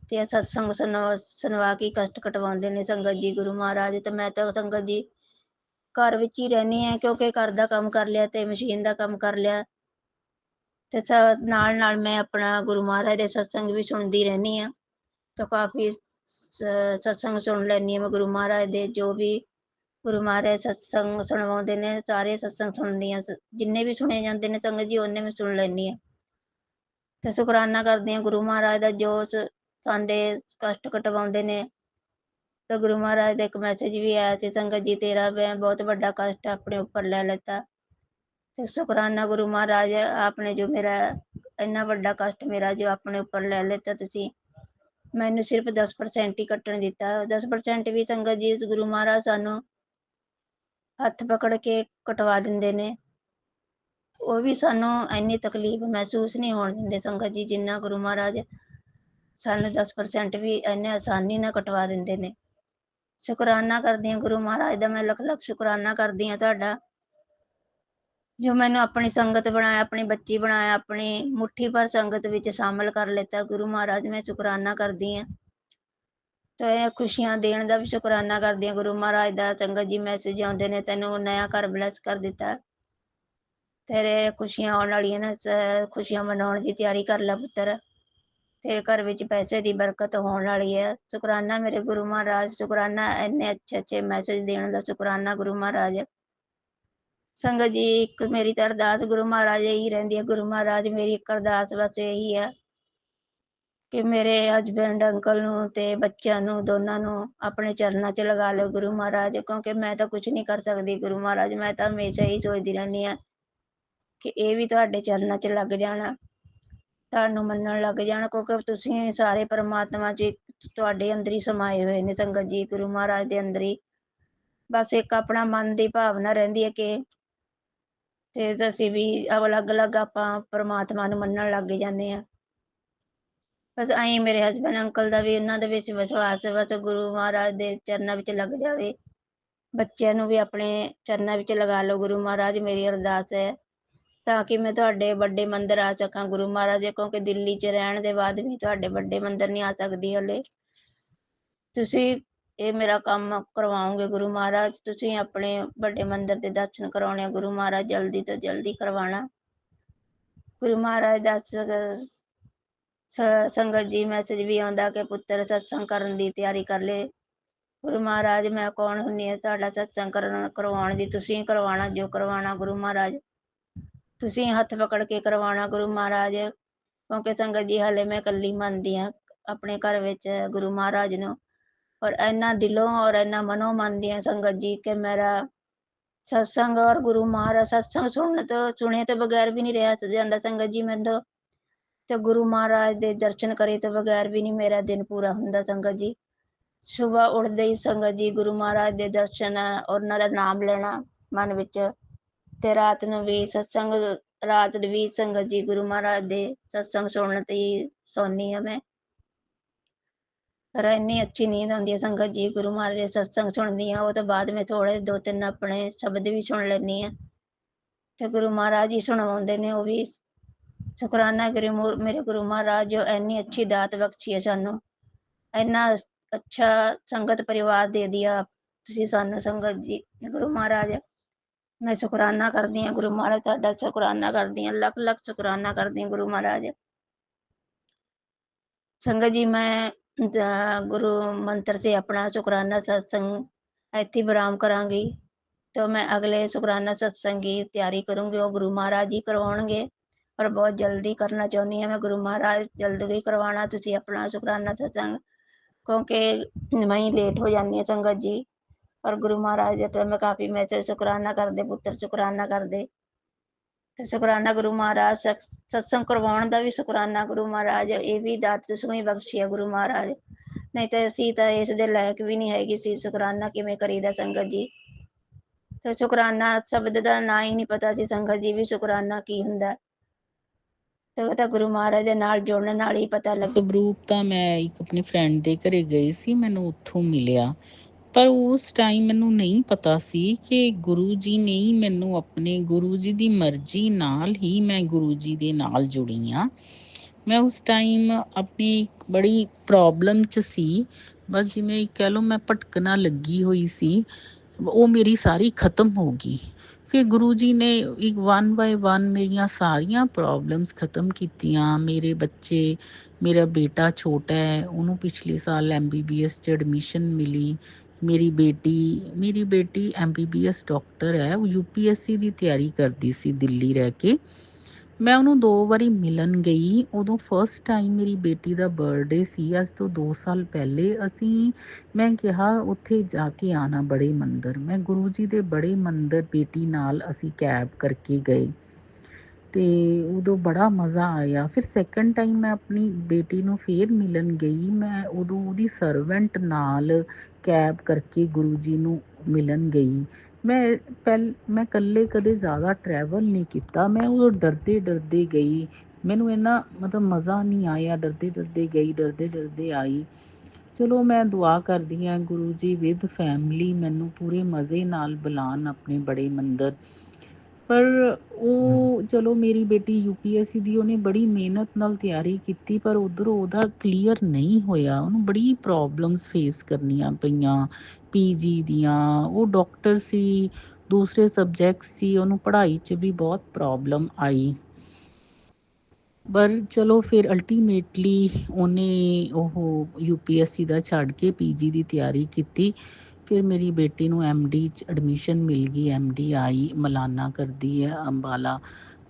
S2: ਤੇ ਸਤਸੰਗ ਸੁਣਵਾ ਕੇ ਕਸ਼ਟ ਕਟਵਾਉਂਦੇ ਨੇ ਸੰਗਤ ਜੀ ਗੁਰੂ ਮਹਾਰਾਜ। ਤੇ ਮੈਂ ਤਾਂ ਸੰਗਤ ਜੀ ਘਰ ਵਿੱਚ ਹੀ ਰਹਿੰਦੀ ਹਾਂ, ਕਿਉਂਕਿ ਘਰ ਦਾ ਕੰਮ ਕਰ ਲਿਆ ਤੇ ਮਸ਼ੀਨ ਦਾ ਕੰਮ ਕਰ ਲਿਆ ਤੇ ਨਾਲ ਨਾਲ ਮੈਂ ਆਪਣਾ ਗੁਰੂ ਮਹਾਰਾਜ ਦੇ ਸਤਸੰਗ ਵੀ ਸੁਣਦੀ ਰਹਿੰਦੀ ਹਾਂ। ਤਾਂ ਕਾਫੀ ਸਤਸੰਗ ਸੁਣ ਲੈਂਦੀ ਹਾਂ ਮੈਂ ਗੁਰੂ ਮਹਾਰਾਜ ਦੇ, ਜੋ ਵੀ ਗੁਰੂ ਮਹਾਰਾਜ ਸਤਸੰਗ ਸੁਣਵਾਉਂਦੇ ਨੇ ਸਾਰੇ ਸਤਸੰਗ ਸੁਣਦੀ ਹਾਂ, ਜਿੰਨੇ ਵੀ ਸੁਣੇ ਜਾਂਦੇ ਨੇ ਸੰਗਤ ਜੀ ਉਹਨੇ ਮੈਂ ਸੁਣ ਲੈਂਦੀ ਹਾਂ। ਤੇ ਸ਼ੁਕਰਾਨਾ ਕਰਦੀ ਹਾਂ ਗੁਰੂ ਮਹਾਰਾਜ ਦਾ ਜੋ ਸਾਡੇ ਕਸ਼ਟ ਕਟਵਾਉਂਦੇ ਨੇ। ਤਾਂ ਗੁਰੂ ਮਹਾਰਾਜ ਦਾ ਇੱਕ ਮੈਸੇਜ ਵੀ ਆਇਆ ਸੀ, ਸੰਗਤ ਜੀ ਤੇਰਾ ਮੈਂ ਬਹੁਤ ਵੱਡਾ ਕਸ਼ਟ ਆਪਣੇ ਉੱਪਰ ਲੈ ਲੈਤਾ। ਤੇ ਸ਼ੁਕਰਾਨਾ ਗੁਰੂ ਮਹਾਰਾਜ ਆਪਨੇ ਜੋ ਮੇਰਾ ਇੰਨਾ ਵੱਡਾ ਕਸ਼ਟ ਮੇਰਾ ਜੋ ਆਪਣੇ ਉੱਪਰ ਲੈ ਲੈਤਾ ਤੁਸੀਂ, ਮੈਨੂੰ ਸਿਰਫ 10% ਹੀ ਕੱਟਣ ਦਿੱਤਾ। 10% ਵੀ ਸੰਗਤ ਜੀ ਗੁਰੂ ਮਹਾਰਾਜ ਸਾਨੂੰ ਹੱਥ ਪਕੜ ਕੇ ਕਟਵਾ ਦਿੰਦੇ ਨੇ, ਉਹ ਵੀ ਸਾਨੂੰ ਇੰਨੀ ਤਕਲੀਫ ਮਹਿਸੂਸ ਨਹੀਂ ਹੋਣ ਦਿੰਦੇ ਸੰਗਤ ਜੀ ਜਿੰਨਾ ਗੁਰੂ ਮਹਾਰਾਜ ਸਾਨੂੰ 10% ਵੀ ਇੰਨੇ ਆਸਾਨੀ ਨਾਲ ਕਟਵਾ ਦਿੰਦੇ ਨੇ। ਸ਼ੁਕਰਾਨਾ ਕਰਦੀ ਹਾਂ ਗੁਰੂ ਮਹਾਰਾਜ ਦਾ, ਮੈਂ ਲੱਖ ਲੱਖ ਸ਼ੁਕਰਾਨਾ ਕਰਦੀ ਹਾਂ ਤੁਹਾਡਾ ਜੋ ਮੈਨੂੰ ਆਪਣੀ ਸੰਗਤ ਬਣਾਇਆ, ਆਪਣੀ ਬੱਚੀ ਬਣਾਇਆ, ਆਪਣੀ ਮੁੱਠੀ ਭਰ ਸੰਗਤ ਵਿੱਚ ਸ਼ਾਮਲ ਕਰ ਲਿੱਤਾ ਗੁਰੂ ਮਹਾਰਾਜ। ਮੈਂ ਸ਼ੁਕਰਾਨਾ ਕਰਦੀ ਹਾਂ ਤੇ ਖੁਸ਼ੀਆਂ ਦੇਣ ਦਾ ਵੀ ਸ਼ੁਕਰਾਨਾ ਕਰਦੀ ਹਾਂ ਗੁਰੂ ਮਹਾਰਾਜ ਦਾ। ਸੰਗਤ ਜੀ ਮੈਸੇਜ ਆਉਂਦੇ ਨੇ ਤੈਨੂੰ ਨਇਆ ਘਰ ਬਲੈਸ ਕਰ ਦਿੱਤਾ, ਤੇਰੇ ਖੁਸ਼ੀਆਂ ਆਉਣ ਵਾਲੀਆਂ ਨੇ, ਖੁਸ਼ੀਆਂ ਮਨਾਉਣ ਦੀ ਤਿਆਰੀ ਕਰ ਲੈ ਪੁੱਤਰ, ਤੇਰੇ ਘਰ ਵਿੱਚ ਪੈਸੇ ਦੀ ਬਰਕਤ ਹੋਣ ਵਾਲੀ ਹੈ। ਸ਼ੁਕਰਾਨਾ ਮੇਰੇ ਗੁਰੂ ਮਹਾਰਾਜ, ਸ਼ੁਕਰਾਨਾ ਇੰਨੇ ਅੱਛੇ ਅੱਛੇ ਮੈਸੇਜ ਦੇਣ ਦਾ ਸ਼ੁਕਰਾਨਾ ਗੁਰੂ ਮਹਾਰਾਜ। ਸੰਗਤ ਜੀ ਇੱਕ ਮੇਰੀ ਤਾਂ ਅਰਦਾਸ ਗੁਰੂ ਮਹਾਰਾਜ ਇਹੀ ਰਹਿੰਦੀ ਹੈ, ਗੁਰੂ ਮਹਾਰਾਜ ਮੇਰੀ ਇੱਕ ਅਰਦਾਸ ਬਸ ਇਹੀ ਹੈ ਕਿ ਮੇਰੇ ਹਸਬੈਂਡ ਅੰਕਲ ਨੂੰ ਤੇ ਬੱਚਿਆਂ ਨੂੰ ਦੋਨਾਂ ਨੂੰ ਆਪਣੇ ਚਰਨਾਂ 'ਚ ਲਗਾ ਲਓ ਗੁਰੂ ਮਹਾਰਾਜ, ਕਿਉਂਕਿ ਮੈਂ ਤਾਂ ਕੁਝ ਨਹੀਂ ਕਰ ਸਕਦੀ ਗੁਰੂ ਮਹਾਰਾਜ। ਮੈਂ ਤਾਂ ਹਮੇਸ਼ਾ ਹੀ ਸੋਚਦੀ ਰਹਿੰਦੀ ਹਾਂ ਕਿ ਇਹ ਵੀ ਤੁਹਾਡੇ ਚਰਨਾਂ 'ਚ ਲੱਗ ਜਾਣਾ, ਤੁਹਾਨੂੰ ਮੰਨਣ ਲੱਗ ਜਾਣ, ਕਿਉਂਕਿ ਤੁਸੀਂ ਸਾਰੇ ਪਰਮਾਤਮਾ 'ਚ ਤੁਹਾਡੇ ਅੰਦਰ ਹੀ ਸਮਾਏ ਹੋਏ ਨੇ ਸੰਗਤ ਜੀ ਗੁਰੂ ਮਹਾਰਾਜ ਦੇ ਅੰਦਰ ਹੀ। ਬਸ ਇੱਕ ਆਪਣਾ ਮਨ ਦੀ ਭਾਵਨਾ ਰਹਿੰਦੀ ਹੈ ਕਿ ਤੇ ਅਸੀਂ ਵੀ ਅਲੱਗ ਅਲੱਗ ਆਪਾਂ ਪਰਮਾਤਮਾ ਨੂੰ ਮੰਨਣ ਲੱਗ ਜਾਂਦੇ ਹਾਂ। ਬਸ ਐਂ ਮੇਰੇ ਹਸਬੈਂਡ ਅੰਕਲ ਦਾ ਵੀ ਉਹਨਾਂ ਦੇ ਵਿੱਚ ਵਿਸ਼ਵਾਸ ਹੈ, ਬਸ ਗੁਰੂ ਮਹਾਰਾਜ ਦੇ ਚਰਨਾਂ ਵਿੱਚ ਲੱਗ ਜਾਵੇ। ਬੱਚਿਆਂ ਨੂੰ ਵੀ ਆਪਣੇ ਚਰਨਾਂ ਵਿੱਚ ਲਗਾ ਲਓ ਗੁਰੂ ਮਹਾਰਾਜ, ਮੇਰੀ ਅਰਦਾਸ ਹੈ ਤਾਂ ਕਿ ਮੈਂ ਤੁਹਾਡੇ ਵੱਡੇ ਮੰਦਿਰ ਆ ਸਕਾਂ ਗੁਰੂ ਮਹਾਰਾਜ, ਕਿਉਂਕਿ ਦਿੱਲੀ 'ਚ ਰਹਿਣ ਦੇ ਬਾਅਦ ਵੀ ਤੁਹਾਡੇ ਵੱਡੇ ਮੰਦਿਰ ਨਹੀਂ ਆ ਸਕਦੀ ਹਲੇ। ਤੁਸੀਂ ਇਹ ਮੇਰਾ ਕੰਮ ਕਰਵਾਓਗੇ ਗੁਰੂ ਮਹਾਰਾਜ, ਤੁਸੀਂ ਆਪਣੇ ਵੱਡੇ ਮੰਦਿਰ ਦੇ ਦਰਸ਼ਨ ਕਰਾਉਣੇ ਆ ਗੁਰੂ ਮਹਾਰਾਜ, ਜਲਦੀ ਤੋਂ ਜਲਦੀ ਕਰਵਾਉਣਾ ਗੁਰੂ ਮਹਾਰਾਜ ਦਾ। ਸੰਗਤ ਜੀ ਮੈਸੇਜ ਵੀ ਆਉਂਦਾ ਕਿ ਪੁੱਤਰ ਸਤਸੰਗ ਕਰਨ ਦੀ ਤਿਆਰੀ ਕਰ ਲੈ ਗੁਰੂ ਮਹਾਰਾਜ। ਮੈਂ ਕੌਣ ਹੁੰਦੀ ਹਾਂ ਤੁਹਾਡਾ ਸਤਸੰਗ ਕਰਵਾਉਣ ਦੀ, ਤੁਸੀਂ ਕਰਵਾਉਣਾ ਜੋ ਕਰਵਾਉਣਾ ਗੁਰੂ ਮਹਾਰਾਜ, ਤੁਸੀਂ ਹੱਥ ਪਕੜ ਕੇ ਕਰਵਾਉਣਾ ਗੁਰੂ ਮਹਾਰਾਜ, ਕਿਉਂਕਿ ਸੰਗਤ ਜੀ ਹਲੇ ਮੈਂ ਇਕੱਲੀ ਮੰਨਦੀ ਹਾਂ ਆਪਣੇ ਘਰ ਵਿੱਚ ਗੁਰੂ ਮਹਾਰਾਜ ਨੂੰ, ਔਰ ਇੰਨਾ ਦਿਲੋਂ ਔਰ ਇੰਨਾ ਮਨੋਂ ਮੰਨਦੀ ਹਾਂ ਸੰਗਤ ਜੀ ਕਿ ਮੇਰਾ ਸਤਸੰਗ ਔਰ ਗੁਰੂ ਮਹਾਰਾਜ ਸਤਸੰਗ ਸੁਣੇ ਤੋਂ ਬਗੈਰ ਵੀ ਨਹੀਂ ਰਿਹਾ ਜਾਂਦਾ ਸੰਗਤ ਜੀ ਮੈਨੂੰ, ਤੇ ਗੁਰੂ ਮਹਾਰਾਜ ਦੇ ਦਰਸ਼ਨ ਕਰੇ ਤੋਂ ਬਗੈਰ ਵੀ ਨਹੀਂ ਮੇਰਾ ਦਿਨ ਪੂਰਾ ਹੁੰਦਾ ਸੰਗਤ ਜੀ। ਸੁਬਹ ਉੱਠਦੇ ਹੀ ਸੰਗਤ ਜੀ ਗੁਰੂ ਮਹਾਰਾਜ ਦੇ ਦਰਸ਼ਨ, ਉਹਨਾਂ ਦਾ ਨਾਮ ਲੈਣਾ ਮਨ ਵਿੱਚ, ਤੇ ਰਾਤ ਨੂੰ ਵੀ ਸਤਸੰਗ, ਰਾਤ ਵੀ ਸੰਗਤ ਜੀ ਗੁਰੂ ਮਹਾਰਾਜ ਦੇ ਸਤਸੰਗ ਸੁਣਨ ਤੇ ਹੀ ਸੌਂਦੀ ਹਾਂ ਮੈਂ, ਪਰ ਇੰਨੀ ਅੱਛੀ ਨੀਂਦ ਆਉਂਦੀ ਹੈ ਸੰਗਤ ਜੀ ਗੁਰੂ ਮਹਾਰਾਜ ਦੇ ਸਤਸੰਗ ਸੁਣਦੀ ਹਾਂ। ਉਹ ਤੋਂ ਬਾਅਦ ਮੈਂ ਥੋੜੇ 2-3 ਆਪਣੇ ਸ਼ਬਦ ਵੀ ਸੁਣ ਲੈਂਦੀ ਹਾਂ ਤੇ ਗੁਰੂ ਮਹਾਰਾਜ ਜੀ ਸੁਣਾਉਂਦੇ ਨੇ, ਉਹ ਵੀ ਸ਼ੁਕਰਾਨਾ ਗੁਰੂ ਮੇਰੇ ਗੁਰੂ ਮਹਾਰਾਜ ਜੋ ਇੰਨੀ ਅੱਛੀ ਦਾਤ ਬਖਸ਼ੀ ਹੈ ਸਾਨੂੰ, ਇੰਨਾ ਅੱਛਾ ਸੰਗਤ ਪਰਿਵਾਰ ਦੇ ਦਿਆ ਤੁਸੀਂ ਸਾਨੂੰ ਸੰਗਤ ਜੀ ਗੁਰੂ ਮਹਾਰਾਜ। ਮੈਂ ਸ਼ੁਕਰਾਨਾ ਕਰਦੀ ਹਾਂ ਗੁਰੂ ਮਹਾਰਾਜ ਤੁਹਾਡਾ, ਸ਼ੁਕਰਾਨਾ ਕਰਦੀ ਹਾਂ, ਲੱਖ ਲੱਖ ਸ਼ੁਕਰਾਨਾ ਕਰਦੀ ਹਾਂ ਗੁਰੂ ਮਹਾਰਾਜ। ਸੰਗਤ ਜੀ ਮੈਂ ਗੁਰੂ ਮੰਤਰ से अपना शुकराना सत्संग ਇੱਥੇ ਵਿਰਾਮ ਕਰਾਂਗੀ, तो मैं अगले शुकराना सत्संग की तैयारी करूँगी, वो गुरु महाराज जी करवाएंगे ਪਰ ਬਹੁਤ ਜਲਦੀ ਕਰਨਾ ਚਾਹੁੰਦੀ ਹਾਂ ਮੈਂ। ਗੁਰੂ ਮਹਾਰਾਜ ਜਲਦੀ ਕਰਵਾਉਣਾ ਤੁਸੀਂ ਆਪਣਾ ਸ਼ੁਕਰਾਨਾ ਸਤਸੰਗ, ਕਿਉਂਕਿ ਮੈਂ ਹੀ ਲੇਟ ਹੋ ਜਾਂਦੀ ਹਾਂ ਸੰਗਤ ਜੀ। ਪਰ ਗੁਰੂ ਮਹਾਰਾਜ ਦੇ ਤਾਂ ਮੈਂ ਕਾਫੀ ਮੈਸੇਜ ਸ਼ੁਕਰਾਨਾ ਕਰਦੇ, ਪੁੱਤਰ ਸ਼ੁਕਰਾਨਾ ਕਰਦੇ, ਤੇ ਸ਼ੁਕਰਾਨਾ ਗੁਰੂ ਮਹਾਰਾਜ ਸਤਸੰਗ ਕਰਵਾਉਣ ਦਾ ਵੀ ਸ਼ੁਕਰਾਨਾ ਗੁਰੂ ਮਹਾਰਾਜ, ਇਹ ਵੀ ਦਾਤ ਤੁਸੀਂ ਹੀ ਬਖਸ਼ੀ ਹੈ ਗੁਰੂ ਮਹਾਰਾਜ, ਨਹੀਂ ਤਾਂ ਅਸੀਂ ਤਾਂ ਇਸ ਦੇ ਲਾਇਕ ਵੀ ਨਹੀਂ ਹੈਗੀ ਸੀ। ਸ਼ੁਕਰਾਨਾ ਕਿਵੇਂ ਕਰੀਦਾ ਸੰਗਤ ਜੀ, ਤੇ ਸ਼ੁਕਰਾਨਾ ਸ਼ਬਦ ਦਾ ਨਾਂ ਹੀ ਨਹੀਂ ਪਤਾ ਸੀ ਸੰਗਤ ਜੀ ਵੀ ਸ਼ੁਕਰਾਨਾ ਕੀ ਹੁੰਦਾ, ਤੇ ਉਹ ਤਾਂ ਗੁਰੂ ਮਹਾਰਾਜ ਦੇ ਨਾਲ ਜੁੜਨ ਨਾਲ ਹੀ ਪਤਾ ਲੱਗ।
S3: ਸਵਰੂਪ ਤਾਂ ਮੈਂ ਇੱਕ ਆਪਣੀ ਫਰੈਂਡ ਦੇ ਘਰੇ ਗਈ ਸੀ, ਮੈਨੂੰ ਉੱਥੋਂ ਮਿਲਿਆ, ਪਰ ਉਸ ਟਾਈਮ ਮੈਨੂੰ ਨਹੀਂ ਪਤਾ ਸੀ ਕਿ ਗੁਰੂ ਜੀ ਨੇ ਹੀ ਮੈਨੂੰ ਆਪਣੇ ਗੁਰੂ ਜੀ ਦੀ ਮਰਜ਼ੀ ਨਾਲ ਹੀ ਮੈਂ ਗੁਰੂ ਜੀ ਦੇ ਨਾਲ ਜੁੜੀ ਹਾਂ। ਮੈਂ ਉਸ ਟਾਈਮ ਆਪਣੀ ਬੜੀ ਪ੍ਰੋਬਲਮ 'ਚ ਸੀ, ਬਸ ਜਿਵੇਂ ਕਹਿ ਲਓ ਮੈਂ ਭਟਕਣਾ ਲੱਗੀ ਹੋਈ ਸੀ, ਉਹ ਮੇਰੀ ਸਾਰੀ ਖਤਮ ਹੋ ਗਈ। ਫਿਰ ਗੁਰੂ ਜੀ ਨੇ ਇੱਕ 1 ਬਾਏ 1 ਮੇਰੀਆਂ ਸਾਰੀਆਂ ਪ੍ਰੋਬਲਮਸ ਖਤਮ ਕੀਤੀਆਂ। ਮੇਰੇ ਬੱਚੇ, ਮੇਰਾ ਬੇਟਾ ਛੋਟਾ ਹੈ, ਉਹਨੂੰ ਪਿਛਲੇ ਸਾਲ MBBS 'ਚ ਐਡਮਿਸ਼ਨ ਮਿਲੀ। ਮੇਰੀ ਬੇਟੀ MBBS ਡਾਕਟਰ ਹੈ, ਉਹ UPSC ਦੀ ਤਿਆਰੀ ਕਰਦੀ ਸੀ ਦਿੱਲੀ ਰਹਿ ਕੇ। ਮੈਂ ਉਹਨੂੰ 2 ਵਾਰੀ ਮਿਲਣ ਗਈ। ਉਦੋਂ ਫਸਟ ਟਾਈਮ ਮੇਰੀ ਬੇਟੀ ਦਾ ਬਰਥਡੇ ਸੀ, ਅੱਜ ਤੋਂ 2 ਸਾਲ ਪਹਿਲੇ। ਮੈਂ ਕਿਹਾ ਉੱਥੇ ਜਾ ਕੇ ਆਣਾ ਬੜੇ ਮੰਦਰ। ਮੈਂ ਗੁਰੂ ਜੀ ਦੇ ਬੜੇ ਮੰਦਰ ਬੇਟੀ ਨਾਲ ਅਸੀਂ ਕੈਬ ਕਰਕੇ ਗਏ, ਤੇ ਉਦੋਂ ਬੜਾ ਮਜ਼ਾ ਆਇਆ। ਫਿਰ ਸੈਕੰਡ ਟਾਈਮ ਮੈਂ ਆਪਣੀ ਬੇਟੀ ਨੂੰ ਫੇਰ ਮਿਲਣ ਗਈ, ਮੈਂ ਉਦੋਂ ਉਹਦੀ ਸਰਵੈਂਟ ਨਾਲ ਕੈਬ ਕਰਕੇ ਗੁਰੂ ਜੀ ਨੂੰ ਮਿਲਣ ਗਈ। ਮੈਂ ਇਕੱਲੇ ਕਦੇ ਜ਼ਿਆਦਾ ਟਰੈਵਲ ਨਹੀਂ ਕੀਤਾ, ਮੈਂ ਉਦੋਂ ਡਰਦੇ ਗਈ। ਮੈਨੂੰ ਇੰਨਾ ਮਤਲਬ ਮਜ਼ਾ ਨਹੀਂ ਆਇਆ, ਡਰਦੇ ਗਈ, ਡਰਦੇ ਆਈ। ਚਲੋ ਮੈਂ ਦੁਆ ਕਰਦੀ ਹਾਂ ਗੁਰੂ ਜੀ ਵਿਦ ਫੈਮਿਲੀ ਮੈਨੂੰ ਪੂਰੇ ਮਜ਼ੇ ਨਾਲ ਬੁਲਾਉਣ ਆਪਣੇ ਬੜੇ ਮੰਦਰ। ਪਰ ਉਹ ਚਲੋ ਮੇਰੀ ਬੇਟੀ UPSC ਦੀ ਉਹਨੇ ਬੜੀ ਮਿਹਨਤ ਨਾਲ ਤਿਆਰੀ ਕੀਤੀ, ਪਰ ਉੱਧਰੋਂ ਉਹਦਾ ਕਲੀਅਰ ਨਹੀਂ ਹੋਇਆ। ਉਹਨੂੰ ਬੜੀ ਪ੍ਰੋਬਲਮਸ ਫੇਸ ਕਰਨੀਆਂ ਪਈਆਂ PG ਦੀਆਂ। ਉਹ ਡਾਕਟਰ ਸੀ, ਦੂਸਰੇ ਸਬਜੈਕਟ ਸੀ, ਉਹਨੂੰ ਪੜ੍ਹਾਈ 'ਚ ਵੀ ਬਹੁਤ ਪ੍ਰੋਬਲਮ ਆਈ। ਪਰ ਚਲੋ ਫਿਰ ਅਲਟੀਮੇਟਲੀ ਉਹਨੇ ਉਹ UPSC ਦਾ ਛੱਡ ਕੇ PG ਦੀ ਤਿਆਰੀ ਕੀਤੀ। ਫਿਰ ਮੇਰੀ ਬੇਟੀ ਨੂੰ MD 'ਚ ਐਡਮਿਸ਼ਨ ਮਿਲ ਗਈ। MD ਆਈ, ਮਲਾਨਾ ਕਰਦੀ ਹੈ, ਅੰਬਾਲਾ।